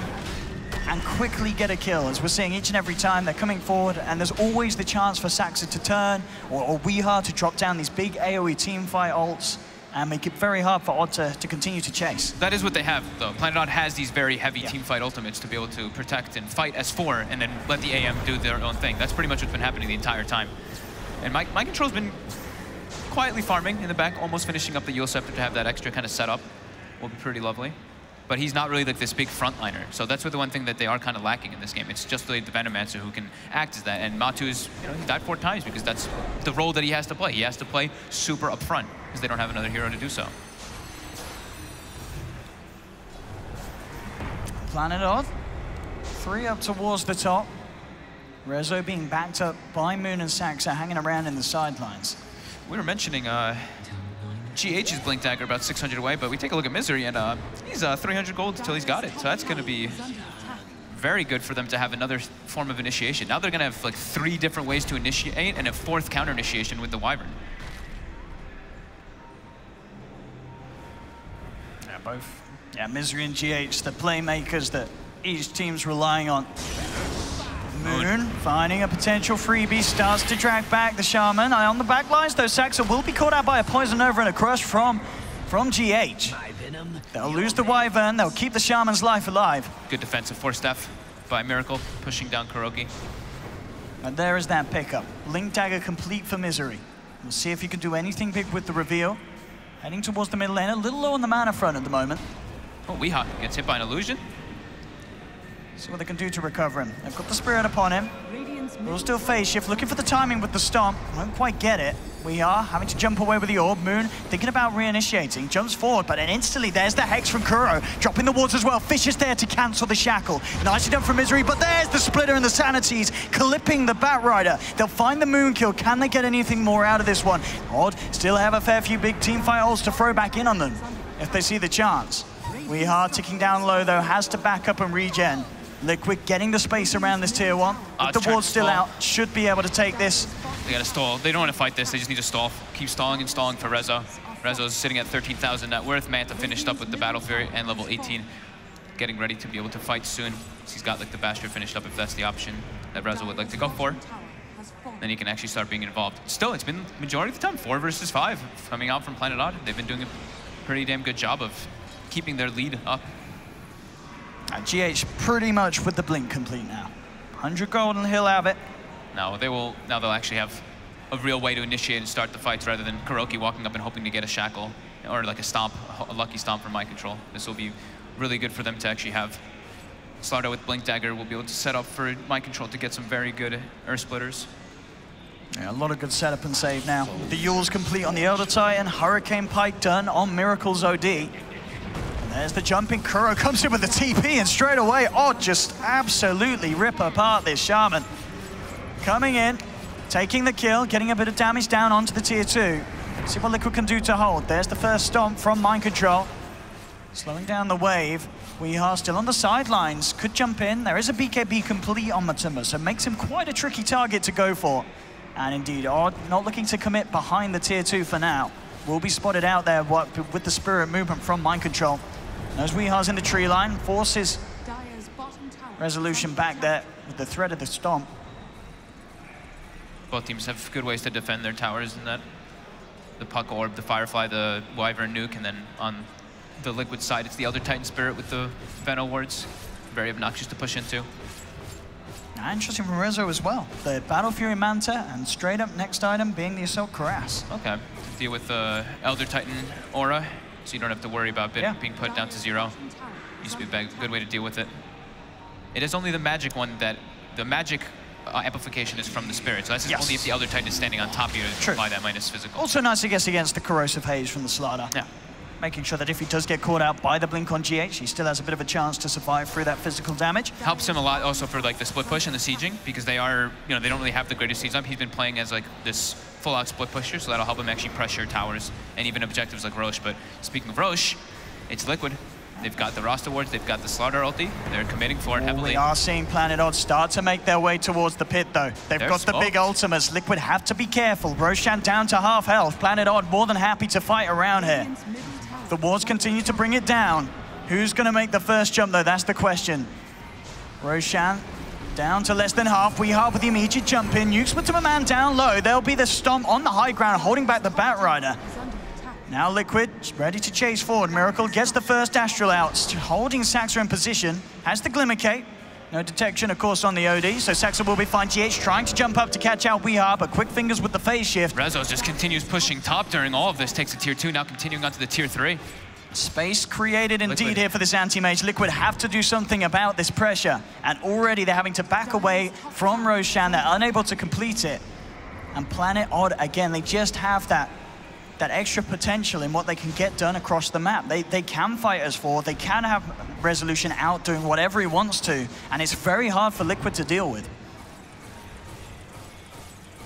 and quickly get a kill. As we're seeing each and every time, they're coming forward, and there's always the chance for Saxa to turn, or Weeha to drop down these big AoE teamfight ults and make it very hard for Odd to continue to chase. That is what they have, though. Planet Odd has these very heavy teamfight ultimates to be able to protect and fight as 4 and then let the AM do their own thing. That's pretty much what's been happening the entire time. And Mind Control's been quietly farming in the back, almost finishing up the Yule Scepter to have that extra kind of setup. Will be pretty lovely. But he's not really like this big frontliner. So that's what the one thing that they are kind of lacking in this game. It's just really the Venomancer who can act as that. And Matu's, you know, he died 4 times because that's the role that he has to play. He has to play super upfront because they don't have another hero to do so. Planet Odd, 3 up towards the top. Rezo being backed up by Moon and Saxa hanging around in the sidelines. We were mentioning GH's Blink Dagger about 600 away, but we take a look at Misery, and he's 300 gold until he's got it. So that's going to be very good for them to have another form of initiation. Now they're going to have like 3 different ways to initiate and a 4th counter initiation with the Wyvern. Yeah, both. Yeah, Misery and GH, the playmakers that each team's relying on. Moon finding a potential freebie, starts to drag back the Shaman. On the back lines, though, Saxa will be caught out by a Poison Over and a Crush from GH. They'll lose the Wyvern, they'll keep the Shaman's life alive. Good defensive Force Staff by Miracle, pushing down Kuroki. And there is that pickup. Blink Dagger complete for Misery. We'll see if he can do anything big with the reveal. Heading towards the middle lane, a little low on the mana front at the moment. Oh, Weeha gets hit by an illusion. See what they can do to recover him. They've got the Spirit upon him. Will still phase shift, looking for the timing with the stomp. Won't quite get it. We are having to jump away with the orb. Moon thinking about reinitiating, jumps forward, but then instantly there's the Hex from Kuro. Dropping the wards as well. Fish is there to cancel the shackle. Nicely done from Misery, but there's the Splitter and the Sanities clipping the Batrider. They'll find the Moon kill. Can they get anything more out of this one? Odd still have a fair few big teamfight ults to throw back in on them if they see the chance. We are ticking down low though, has to back up and regen. Liquid getting the space around this tier 1. With the ward still out, should be able to take this. They gotta stall. They don't want to fight this, they just need to stall. Keep stalling and stalling for Rezo. Rezo's sitting at 13,000 net worth. Manta finished up with the Battle Fury and level 18. Getting ready to be able to fight soon. He's got like the Bastion finished up if that's the option that Rezo would like to go for. Then he can actually start being involved. Still, it's been majority of the time 4 versus 5 coming out from Planet Odd. They've been doing a pretty damn good job of keeping their lead up. GH pretty much with the Blink complete now. 100 gold and he'll have it. Now they'll actually have a real way to initiate and start the fights rather than Kuroki walking up and hoping to get a shackle or like a stomp, a lucky stomp for Mind Control. This will be really good for them to actually have. Slardar with Blink Dagger will be able to set up for Mind Control to get some very good Earth Splitters. Yeah, a lot of good setup and save now. The Yule's complete on the Elder Titan. Hurricane Pike done on Miracle's OD. There's the jumping. Kuro comes in with the TP, and straight away, Odd just absolutely rip apart this Shaman. Coming in, taking the kill, getting a bit of damage down onto the tier 2. See what Liquid can do to hold. There's the first stomp from Mind Control. Slowing down the wave. We are still on the sidelines. Could jump in. There is a BKB complete on Matumba, so makes him quite a tricky target to go for. And indeed, Odd not looking to commit behind the tier 2 for now. Will be spotted out there with the Spirit movement from Mind Control. As Weeha's in the tree line, forces Resolution back there with the threat of the stomp. Both teams have good ways to defend their towers in that. The Puck Orb, the Firefly, the Wyvern Nuke, and then on the Liquid side, it's the Elder Titan Spirit with the Veno wards. Very obnoxious to push into. Interesting from Rezo as well. The Battle Fury Manta, and straight up next item being the Assault Cuirass. Okay, deal with the Elder Titan Aura, so you don't have to worry about being put down to 0. Used to be a good way to deal with it. It is only the magic one that, the magic amplification is from the Spirit, so that's only if the Elder Titan is standing on top of you to apply that minus physical. Also nice, I guess, against the Corrosive Haze from the Slardar. Yeah. Making sure that if he does get caught out by the Blink on GH, he still has a bit of a chance to survive through that physical damage. Helps him a lot also for like the split push and the sieging, because they are, you know, they don't really have the greatest siege up. He's been playing as like this full-out split pusher, so that'll help him actually pressure towers and even objectives like Roche. But speaking of Roche, it's Liquid. They've got the roster wards, they've got the Slaughter ulti. They're committing for it heavily. We are seeing Planet Odd start to make their way towards the pit, though. They've got the big ultimates. Liquid have to be careful. Roshan down to half health. Planet Odd more than happy to fight around here. The wards continue to bring it down. Who's going to make the first jump, though? That's the question. Roshan down to less than half. weehaw with the immediate jump in. Nukes with a man down low. There'll be the stomp on the high ground, holding back the Batrider. Now Liquid ready to chase forward. Miracle gets the first Astral out, holding Saxa in position. Has the Glimmer Cape. No detection, of course, on the OD, so Saxa will be fine. GH trying to jump up to catch out weehaw, but quick fingers with the phase shift. Rezo just continues pushing top during all of this. Takes a tier 2, now continuing on to the tier 3. Space created indeed Liquid here for this anti-mage. Liquid have to do something about this pressure, and already they're having to back away from Roshan. They're unable to complete it. And Planet Odd, again, they just have that extra potential in what they can get done across the map. They can fight us forward, they can have Resolution out doing whatever he wants to, and it's very hard for Liquid to deal with.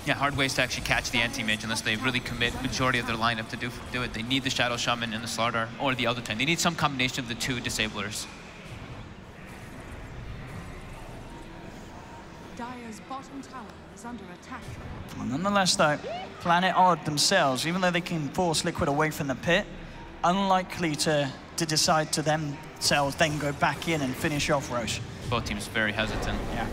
Yeah, hard ways to actually catch the anti-mage unless they really commit majority of their lineup to do it. They need the Shadow Shaman and the Slaughter, or the Elder Titan. They need some combination of the two disablers. Dire's bottom tower is under attack. Well, nonetheless, though, Planet Odd themselves, even though they can force Liquid away from the pit, unlikely to decide to themselves then go back in and finish off Roche. Both teams very hesitant. Yeah.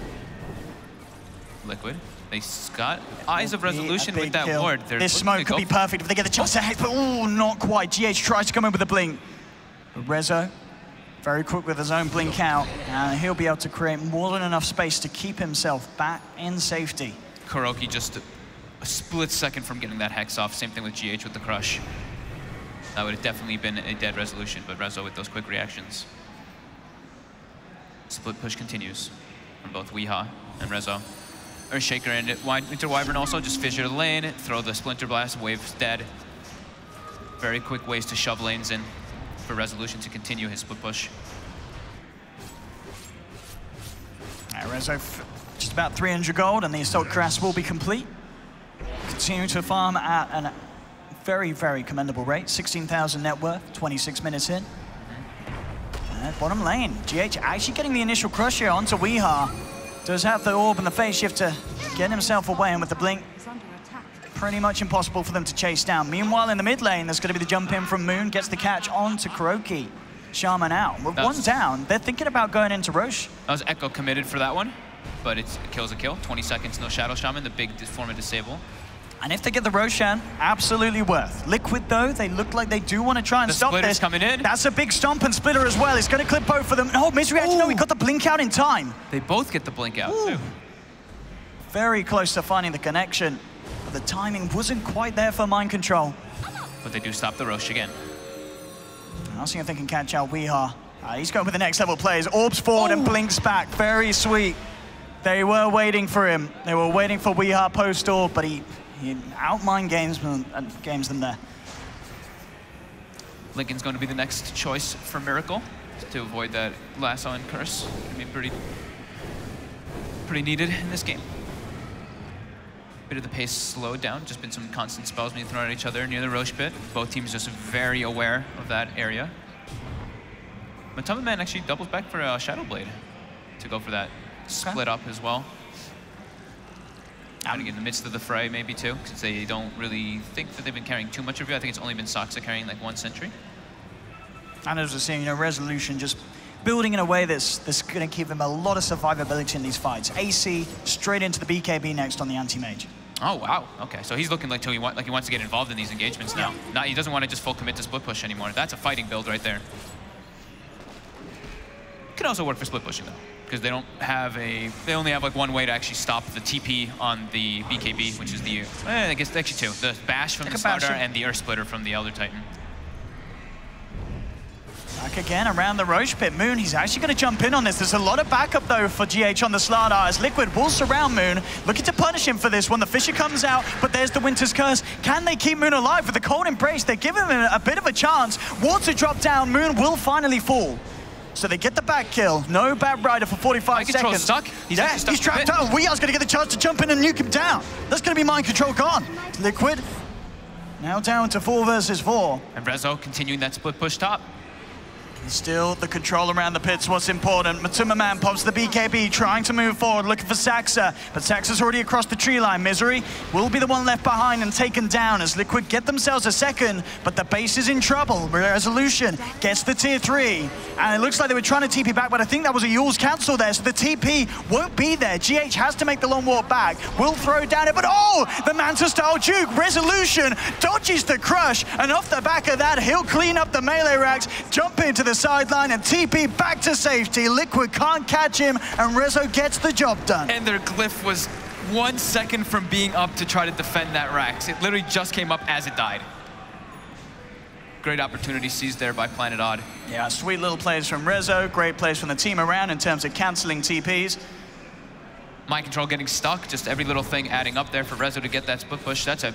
Liquid. They got Eyes of Resolution with that kill. ward. This smoke could be perfect if they get the chance to hit, but oh, not quite. GH tries to come in with a blink. But Rezo, very quick with his own blink out, and he'll be able to create more than enough space to keep himself back in safety. Kuroki just a split second from getting that Hex off. Same thing with GH with the Crush. That would have definitely been a dead Resolution, but Rezo with those quick reactions. Split push continues from both weehaw and Rezo. Earthshaker and Winter Wyvern also just fissure the lane, throw the Splinter Blast, wave's dead. Very quick ways to shove lanes in for Resolution to continue his split push. Rezo just about 300 gold, and the Assault Crest will be complete. Continue to farm at a very, very commendable rate. 16,000 net worth, 26 minutes in. Bottom lane, GH actually getting the initial crush here onto weehaw. Does have the orb and the phase shift to get himself away, and with the blink, pretty much impossible for them to chase down. Meanwhile, in the mid lane, there's going to be the jump in from Moon, gets the catch onto Kuroki. Shaman out. With one down, they're thinking about going into Roche. That was Echo committed for that one, but it's a kill's a kill. 20 seconds, no Shadow Shaman, the big form of disable. And if they get the Roshan, absolutely worth. Liquid, though, they look like they do want to try and stop this. Coming in. That's a big stomp and splitter as well. It's going to clip both of them. No, Misery actually, no, he got the blink out in time. They both get the blink out, too. Very close to finding the connection, but the timing wasn't quite there for Mind Control. But they do stop the Roche again. I'll see if they can catch out weehaw. He's going with the next level plays. Orbs forward and blinks back. Very sweet. They were waiting for him. They were waiting for weehaw post-orb, but he out-mind games them there. Lincoln's going to be the next choice for Miracle to avoid that lasso and curse. Gonna be pretty needed in this game. Bit of the pace slowed down. Just been some constant spells being thrown at each other near the Roche pit. Both teams just very aware of that area. Matama Man actually doubles back for a Shadow Blade to go for that split up as well. Out in the midst of the fray, maybe too, because they don't really think that they've been carrying too much of it. I think it's only been Saxa carrying like 1 sentry. And as we're seeing, Resolution just building in a way that's going to give him a lot of survivability in these fights. AC straight into the BKB next on the anti-mage. Oh wow, okay, so he's looking like he wants to get involved in these engagements now. He doesn't want to just full commit to split push anymore. That's a fighting build right there. Could also work for split pushing though, because they only have like one way to actually stop the TP on the BKB, which is the, I guess actually two, the Bash from the Slaughter and the Earth Splitter from the Elder Titan. Back again around the Roche pit. Moon, he's actually going to jump in on this. There's a lot of backup though for GH on the Slaughter as Liquid will surround Moon, looking to punish him for this one. The Fissure comes out, but there's the Winter's Curse. Can they keep Moon alive with the Cold Embrace? They're giving him a bit of a chance. Water drop down, Moon will finally fall. So they get the back kill. No Batrider for 45 seconds. Stuck. He's trapped out. Weeha's going to get the chance to jump in and nuke him down. That's going to be Mind Control gone. Liquid now down to 4 versus 4. And Rezo continuing that split push top. Still, the control around the pit's what's important. Matuma Man pops the BKB, trying to move forward, looking for Saxa. But Saxa's already across the tree line. Misery will be the one left behind and taken down as Liquid get themselves a second. But the base is in trouble. Resolution gets the tier 3. And it looks like they were trying to TP back, but I think that was a Yule's cancel there. So the TP won't be there. GH has to make the long walk back. Will throw down it, but oh! The Manta-style juke. Resolution dodges the crush. And off the back of that, he'll clean up the melee racks, jump into the sideline and TP back to safety. Liquid can't catch him and Rezo gets the job done. And their glyph was 1 second from being up to try to defend that Rax. It literally just came up as it died. Great opportunity seized there by Planet Odd. Yeah, sweet little plays from Rezo, great plays from the team around in terms of cancelling TPs. Mind control getting stuck, just every little thing adding up there for Rezo to get that split push. That's a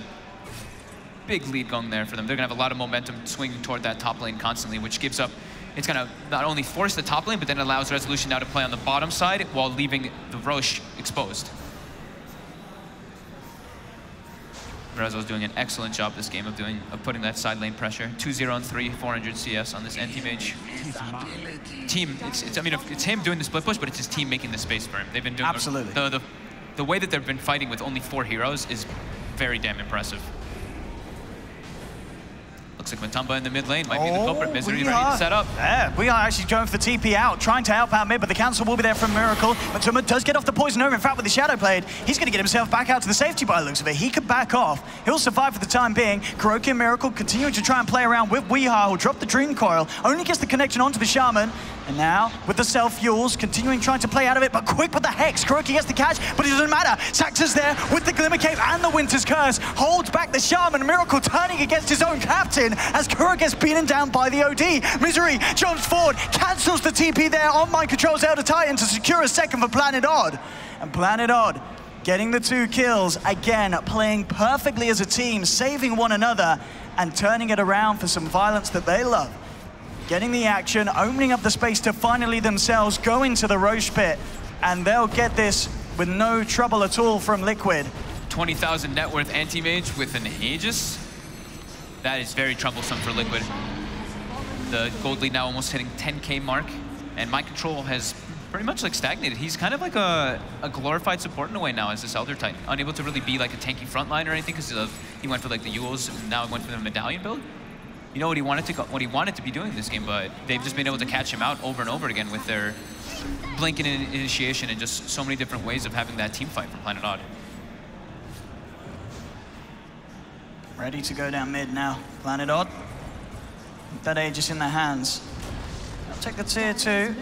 big lead going there for them. They're gonna have a lot of momentum swinging toward that top lane constantly, which gives up. It's gonna not only force the top lane, but then allows Resolution now to play on the bottom side while leaving the Roche exposed. Rezo's doing an excellent job this game of putting that side lane pressure. 2-0 and 3, 400 CS on this NT Mage. Team, I mean, it's him doing the split push, but it's his team making the space for him. They've been doing absolutely. The way that they've been fighting with only 4 heroes is very damn impressive. Looks like Matumba in the mid lane might be the culprit. Misery ready to set up. Yeah, we are actually going for TP out, trying to help out mid, but the cancel will be there from Miracle. Matuma does get off the poison over. In fact, with the Shadow Blade, he's going to get himself back out to the safety by the looks of it. He could back off. He'll survive for the time being. Kuroki and Miracle continuing to try and play around with Weeha, who'll drop the Dream Coil. Only gets the connection onto the Shaman. And now, with the self-fuels, continuing trying to play out of it, but quick with the Hex. Kuroki gets the catch, but it doesn't matter. Saxa's there with the Glimmer Cape and the Winter's Curse. Holds back the Shaman. Miracle turning against his own captain as Kura gets beaten down by the OD. Misery jumps forward, cancels the TP there on Mind Control's Elder Titan to secure a second for Planet Odd. And Planet Odd getting the 2 kills, again, playing perfectly as a team, saving one another, and turning it around for some violence that they love. Getting the action, opening up the space to finally themselves go into the Roche pit, and they'll get this with no trouble at all from Liquid. 20,000 net worth anti-mage with an Aegis. That is very troublesome for Liquid. The gold lead now almost hitting 10K mark, and Mind Control has pretty much like stagnated. He's kind of like a glorified support in a way now as this Elder Titan. Unable to really be like a tanky frontline or anything because he went for like the Yules and now went for the Medallion build. You know what he wanted to be doing this game, but they've just been able to catch him out over and over again with their blink and initiation and just so many different ways of having that team fight for Planet Odd. Ready to go down mid now, Planet Odd. With that Aegis in their hands. They'll take the tier 2.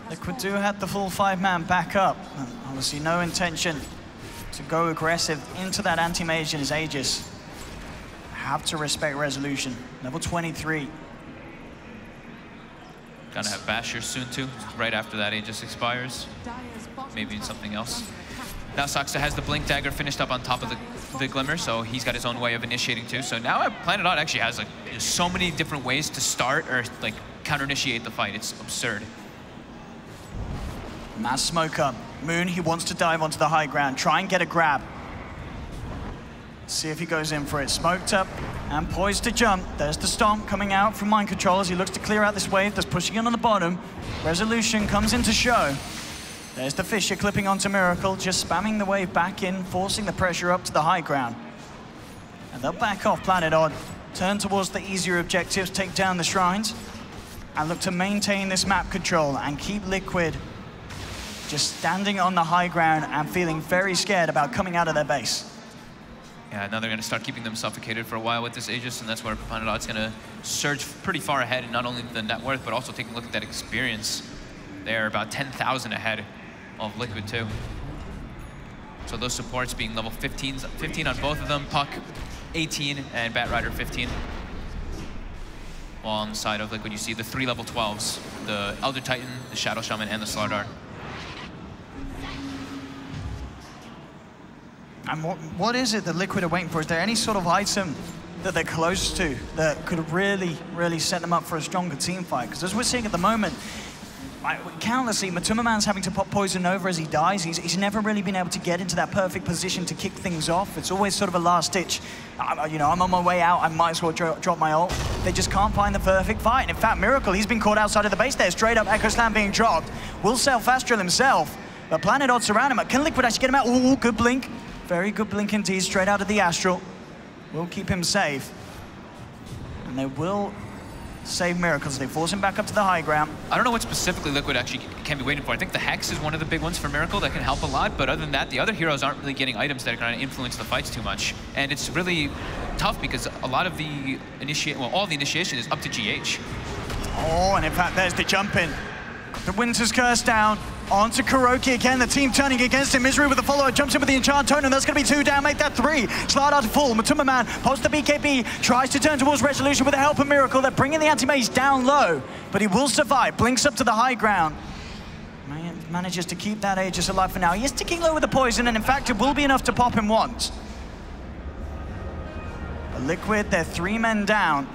Liquid do have the full 5-man back up. Obviously no intention to go aggressive into that anti-mage in his Aegis. Have to respect Resolution. Level 23. Gonna have Basher soon too, right after that Aegis expires. Maybe something else. Now Saxa has the Blink Dagger finished up on top of the Glimmer, so he's got his own way of initiating too. So now Planet Odd actually has like so many different ways to start or like counter-initiate the fight. It's absurd. Mass smoke up. Moon, he wants to dive onto the high ground, try and get a grab. See if he goes in for it. Smoked up and poised to jump. There's the stomp coming out from Mind Control as he looks to clear out this wave that's pushing in on the bottom. Resolution comes into show. There's the Fisher clipping onto Miracle, just spamming the wave back in, forcing the pressure up to the high ground. And they'll back off Planet Odd, turn towards the easier objectives, take down the shrines, and look to maintain this map control and keep Liquid just standing on the high ground and feeling very scared about coming out of their base. Yeah, now they're going to start keeping them suffocated for a while with this Aegis, and that's where Planet Odd's going to surge pretty far ahead in not only the net worth, but also taking a look at that experience. They're about 10,000 ahead of Liquid too. So those supports being level 15 on both of them, Puck 18 and Batrider 15. While on the side of Liquid, you see the 3 level 12s, the Elder Titan, the Shadow Shaman, and the Slardar. And what is it that Liquid are waiting for? Is there any sort of item that they're close to that could really, really set them up for a stronger team fight? Because as we're seeing at the moment, countlessly, Matuma having to pop Poison Nova as he dies. He's never really been able to get into that perfect position to kick things off. It's always sort of a last ditch. You know, I'm on my way out, I might as well drop my ult. They just can't find the perfect fight. And in fact, Miracle, he's been caught outside of the base there. Straight up Echo Slam being dropped. Will self-astral himself, but Planet Odd surround him. Can Liquid actually get him out? Ooh, good blink. Very good blink indeed, straight out of the Astral. Will keep him safe. And they will save Miracles. They force him back up to the high ground. I don't know what specifically Liquid actually can be waiting for. I think the Hex is one of the big ones for Miracle that can help a lot, but other than that, the other heroes aren't really getting items that are going to influence the fights too much. And it's really tough because a lot of the all the initiation is up to GH. Oh, and in fact, there's the jump in. The Winter's Curse down. Onto KuroKy again, the team turning against him. Misery with the follow-up, jumps in with the Enchant Tone, and that's going to be 2 down, make that 3. Slardar to full, Matuma posts the BKB, tries to turn towards Resolution with the help of Miracle. They're bringing the anti-mage down low, but he will survive. Blinks up to the high ground. Manages to keep that Aegis alive for now. He is ticking low with the poison, and in fact, it will be enough to pop him once. But Liquid, they're 3 men down,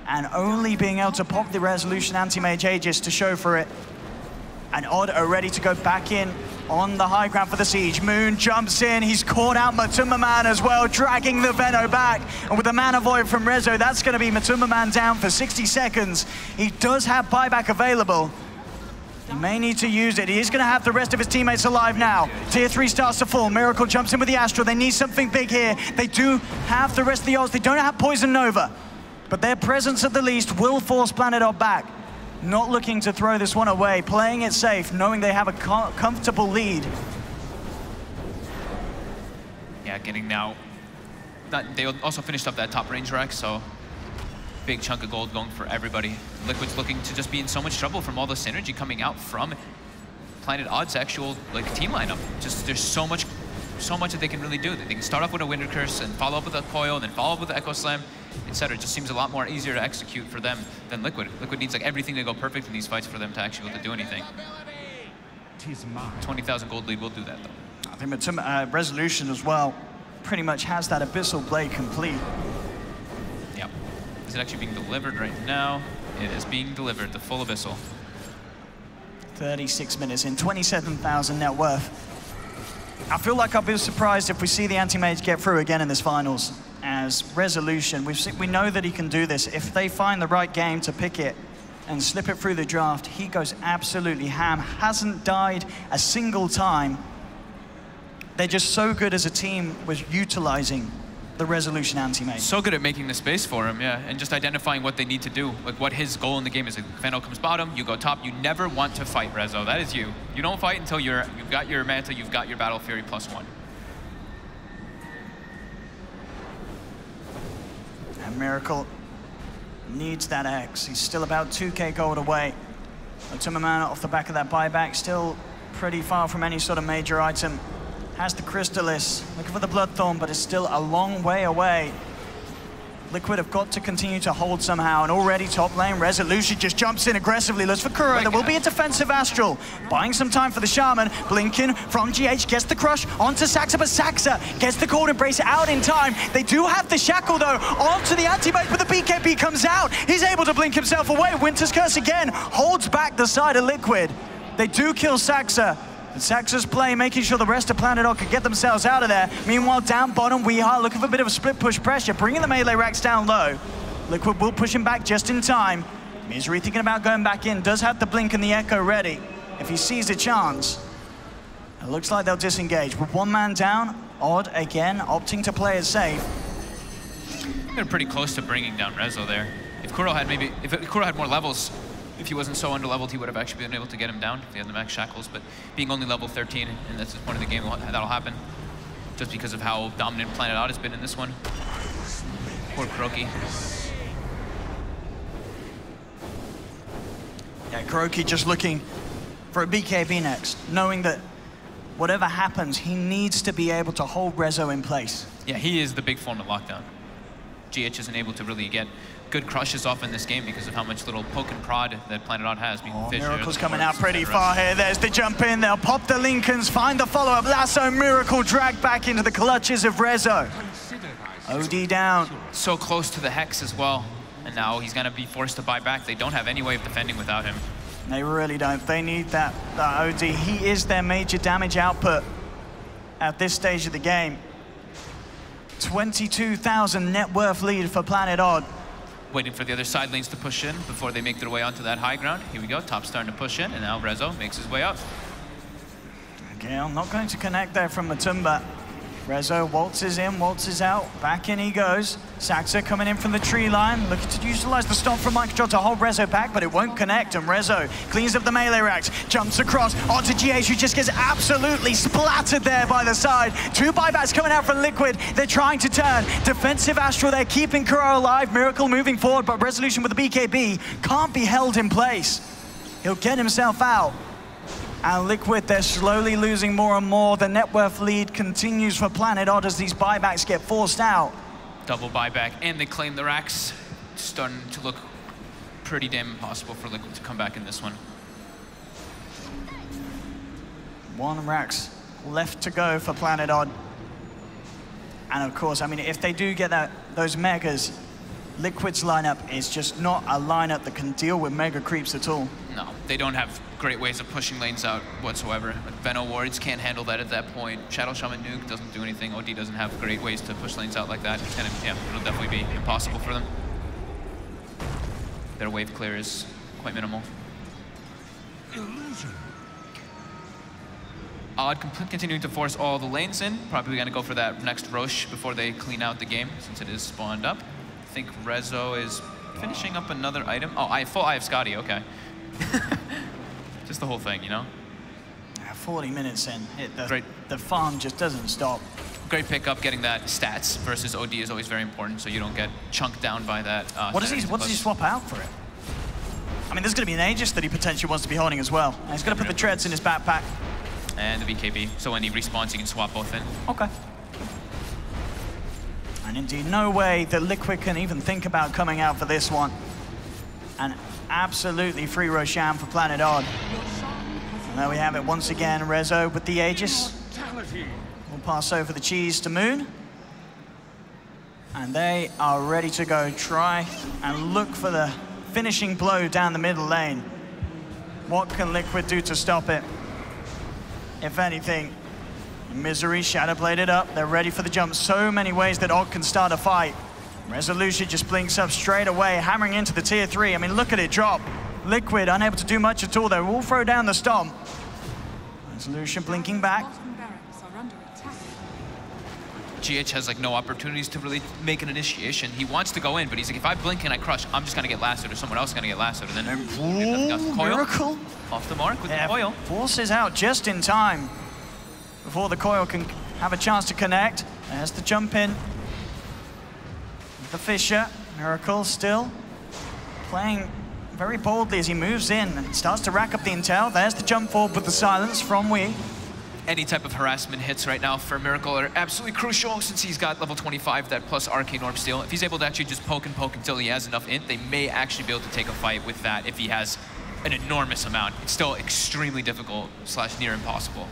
and only being able to pop the Resolution anti-mage Aegis to show for it. And Odd are ready to go back in on the high ground for the siege. Moon jumps in, he's caught out Matuma as well, dragging the Veno back. And with the Mana Void from Rezo, that's going to be Matuma down for 60 seconds. He does have buyback available. He may need to use it. He is going to have the rest of his teammates alive now. Tier 3 starts to fall. Miracle jumps in with the Astral. They need something big here. They do have the rest of the ults. They don't have Poison Nova. But their presence at the least will force Planet Odd back. Not looking to throw this one away, playing it safe, knowing they have a comfortable lead. Yeah, getting now. They also finished up that top range rack, so big chunk of gold going for everybody. Liquid's looking to just be in so much trouble from all the synergy coming out from Planet Odd's actual team lineup. Just there's so much that they can really do. They can start off with a Winter Curse and follow up with a Coil, and then follow up with the Echo Slam, etc. It just seems a lot more easier to execute for them than Liquid. Liquid needs everything to go perfect in these fights for them to actually be able to do anything. 20,000 gold lead will do that though. I think Matuma, Resolution as well pretty much has that Abyssal Blade complete. Yep. Is it actually being delivered right now? It is being delivered, the full Abyssal. 36 minutes in, 27,000 net worth. I feel like I'll be surprised if we see the anti-mage get through again in this finals. As Resolution, we know that he can do this. If they find the right game to pick it and slip it through the draft, he goes absolutely ham. Hasn't died a single time. They're just so good as a team with utilizing the Resolution anti-mage. So good at making the space for him, yeah, and just identifying what they need to do, like what his goal in the game is. Like, Veno comes bottom, you go top. You never want to fight Rezo. That is you. You don't fight until you've got your Manta, you've got your Battle Fury +1. And Miracle needs that X. He's still about 2k gold away. Matuma off the back of that buyback, still pretty far from any sort of major item. Has the Crystallis, looking for the Bloodthorn, but it's still a long way away. Liquid have got to continue to hold somehow, and already top lane, Resolution just jumps in aggressively, looks for Kuro. There will be a defensive Astral, buying some time for the Shaman. Blinking from GH, gets the crush onto Saxa, but Saxa gets the Cold Embrace out in time. They do have the Shackle though, onto the anti-mage, but the BKB comes out. He's able to blink himself away. Winter's Curse again, holds back the side of Liquid. They do kill Saxa. Saxa's play, making sure the rest of Planet Odd could get themselves out of there. Meanwhile, down bottom, we are looking for a bit of a split push pressure, bringing the melee racks down low. Liquid will push him back just in time. Misery thinking about going back in, does have the blink and the echo ready if he sees a chance. It looks like they'll disengage. With 1 man down, Odd again opting to play it safe. They're pretty close to bringing down Rezo there. If Kuro had more levels, if he wasn't so underleveled, he would have actually been able to get him down if he had the max shackles, but being only level 13, and that's the point of the game, that'll happen. Just because of how dominant Planet Odd has been in this one. Poor KuroKy. Yeah, KuroKy just looking for a BKB next, knowing that whatever happens, he needs to be able to hold Rezo in place. Yeah, he is the big form of lockdown. GH isn't able to really get good crushes off in this game because of how much little poke and prod that Planet Odd has. Miracle's coming out pretty far here. There's the jump in. They'll pop the Lincolns, find the follow-up. Lasso Miracle dragged back into the clutches of Rezo. OD down. So close to the Hex as well. And now he's going to be forced to buy back. They don't have any way of defending without him. They really don't. They need that OD. He is their major damage output at this stage of the game. 22,000 net worth lead for Planet Odd. Waiting for the other side lanes to push in before they make their way onto that high ground. Here we go, top starting to push in, and now Rezo makes his way up. Gale not going to connect there from Matumba. Rezo waltzes in, waltzes out, back in he goes. Saxa coming in from the tree line, looking to utilize the stomp from Microcontrol to hold Rezo back, but it won't connect, and Rezo cleans up the melee racks, jumps across onto GH, who just gets absolutely splattered there by the side. 2 buybacks coming out from Liquid. They're trying to turn. Defensive Astral, they're keeping Kuro alive. Miracle moving forward, but Resolution with the BKB can't be held in place. He'll get himself out. And Liquid, they're slowly losing more and more. The net worth lead continues for Planet Odd as these buybacks get forced out. Double buyback, and they claim the racks. Starting to look pretty damn impossible for Liquid to come back in this one. 1 racks left to go for Planet Odd. And of course, I mean, if they do get those megas, Liquid's lineup is just not a lineup that can deal with mega creeps at all. No, they don't have great ways of pushing lanes out whatsoever. Veno Wards can't handle that at that point. Shadow Shaman Nuke doesn't do anything. OD doesn't have great ways to push lanes out like that. And yeah, it'll definitely be impossible for them. Their wave clear is quite minimal. Odd continuing to force all the lanes in. Probably gonna go for that next Roche before they clean out the game, since it is spawned up. I think Rezo is finishing up another item. Oh, full Eye of Scotty, okay. Just the whole thing, you know? Yeah, 40 minutes in, the farm just doesn't stop. Great pickup, getting that stats versus OD is always very important, so you don't get chunked down by that. What does he swap out for it? I mean, there's going to be an Aegis that he potentially wants to be holding as well. And he's going to put the treads in his backpack. And the BKB, so when he respawns, you can swap both in. Okay. And indeed, no way that Liquid can even think about coming out for this one. And absolutely free Roshan for Planet Odd. And there we have it once again, Rezo with the Aegis. We'll pass over the cheese to Moon. And they are ready to go try and look for the finishing blow down the middle lane. What can Liquid do to stop it? If anything, Misery shadow bladed up. They're ready for the jump. So many ways that Odd can start a fight. Resolution just blinks up straight away, hammering into the tier 3. I mean, look at it drop. Liquid unable to do much at all there. We'll throw down the stomp. Resolution blinking back. GH has like no opportunities to really make an initiation. He wants to go in, but he's like, if I blink and I crush, I'm just gonna get lassoed, or someone else is gonna get lassoed. And then Miracle off the mark with the coil. Forces out just in time before the coil can have a chance to connect. There's the jump in. The Fisher, Miracle still playing very boldly as he moves in and starts to rack up the intel. There's the jump forward with the silence from Wii. Any type of harassment hits right now for Miracle are absolutely crucial, since he's got level 25, that plus Arcane Orb Steel. If he's able to actually just poke and poke until he has enough int, they may actually be able to take a fight with that if he has an enormous amount. It's still extremely difficult / near impossible.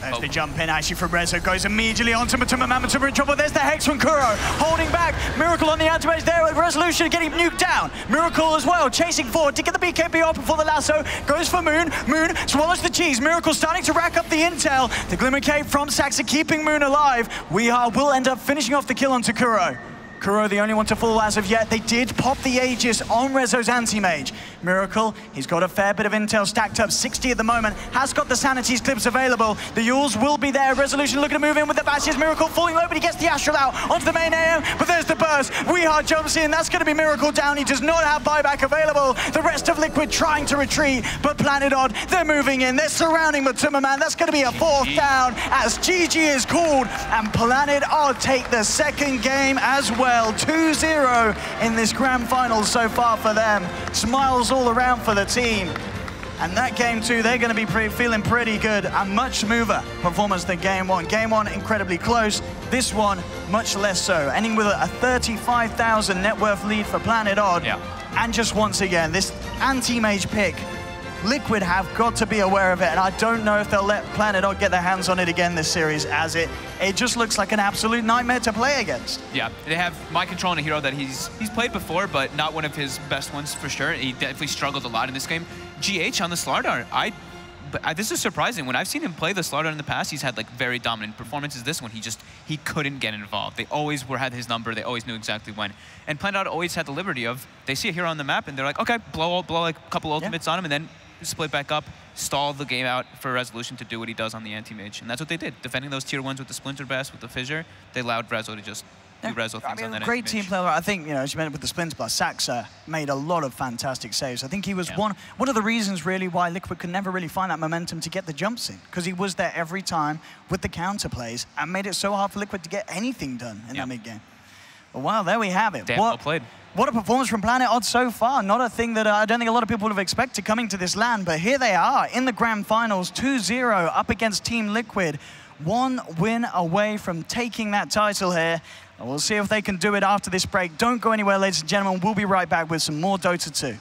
There's the jump in actually from Rezo, goes immediately onto Matuma. Matuma in trouble. There's the Hex from Kuro, holding back. Miracle on the outer edge there with Resolution getting nuked down. Miracle as well, chasing forward to get the BKB off before the lasso. Goes for Moon. Moon swallows the cheese. Miracle starting to rack up the intel. The Glimmer Cape from Saxa keeping Moon alive. will end up finishing off the kill onto Kuro. Kuro, the only one to fall as of yet. They did pop the Aegis on Rezo's anti-mage. Miracle, he's got a fair bit of intel stacked up, 60 at the moment, has got the Sanity's clips available. The Yules will be there. Resolution looking to move in with the bashes. Miracle falling low, but he gets the Astral out onto the main AM, but there's the burst. Weehard jumps in, that's gonna be Miracle down. He does not have buyback available. The rest of Liquid trying to retreat, but Planet Odd, they're moving in. They're surrounding Matuma, man. That's gonna be a 4th down as GG is called, and Planet Odd take the second game as well. 2-0 in this grand final so far for them. Smiles all around for the team. And that game 2, they're going to be feeling pretty good. A much smoother performance than game 1. Game 1 incredibly close. This one much less so. Ending with a 35,000 net worth lead for Planet Odd. Yeah. And just once again, this anti-mage pick Liquid have got to be aware of it, and I don't know if they'll let Planet Odd get their hands on it again this series, as it just looks like an absolute nightmare to play against. Yeah, they have Mind Control and a hero that he's played before, but not one of his best ones for sure. He definitely struggled a lot in this game. GH on the Slardar, this is surprising. When I've seen him play the Slardar in the past, he's had like very dominant performances. This one, he couldn't get involved. They always had his number. They always knew exactly when. And Planet Odd always had the liberty of, they see a hero on the map and they're like, okay, blow like a couple ultimates on him and then split back up, stall the game out for Resolution to do what he does on the anti-mage. And that's what they did. Defending those tier 1s with the Splinter Blast, with the Fissure, they allowed Rezo to just do Rezo things on that great team player. I think, as you mentioned with the Splinter Blast, Saxa made a lot of fantastic saves. I think he was one of the reasons really why Liquid could never really find that momentum to get the jumps in, because he was there every time with the counter plays and made it so hard for Liquid to get anything done in that mid game. But wow, there we have it. Damn, well played. What a performance from Planet Odd so far. Not a thing that I don't think a lot of people would have expected coming to this LAN, but here they are in the grand finals, 2-0 up against Team Liquid. 1 win away from taking that title here. And we'll see if they can do it after this break. Don't go anywhere, ladies and gentlemen. We'll be right back with some more Dota 2.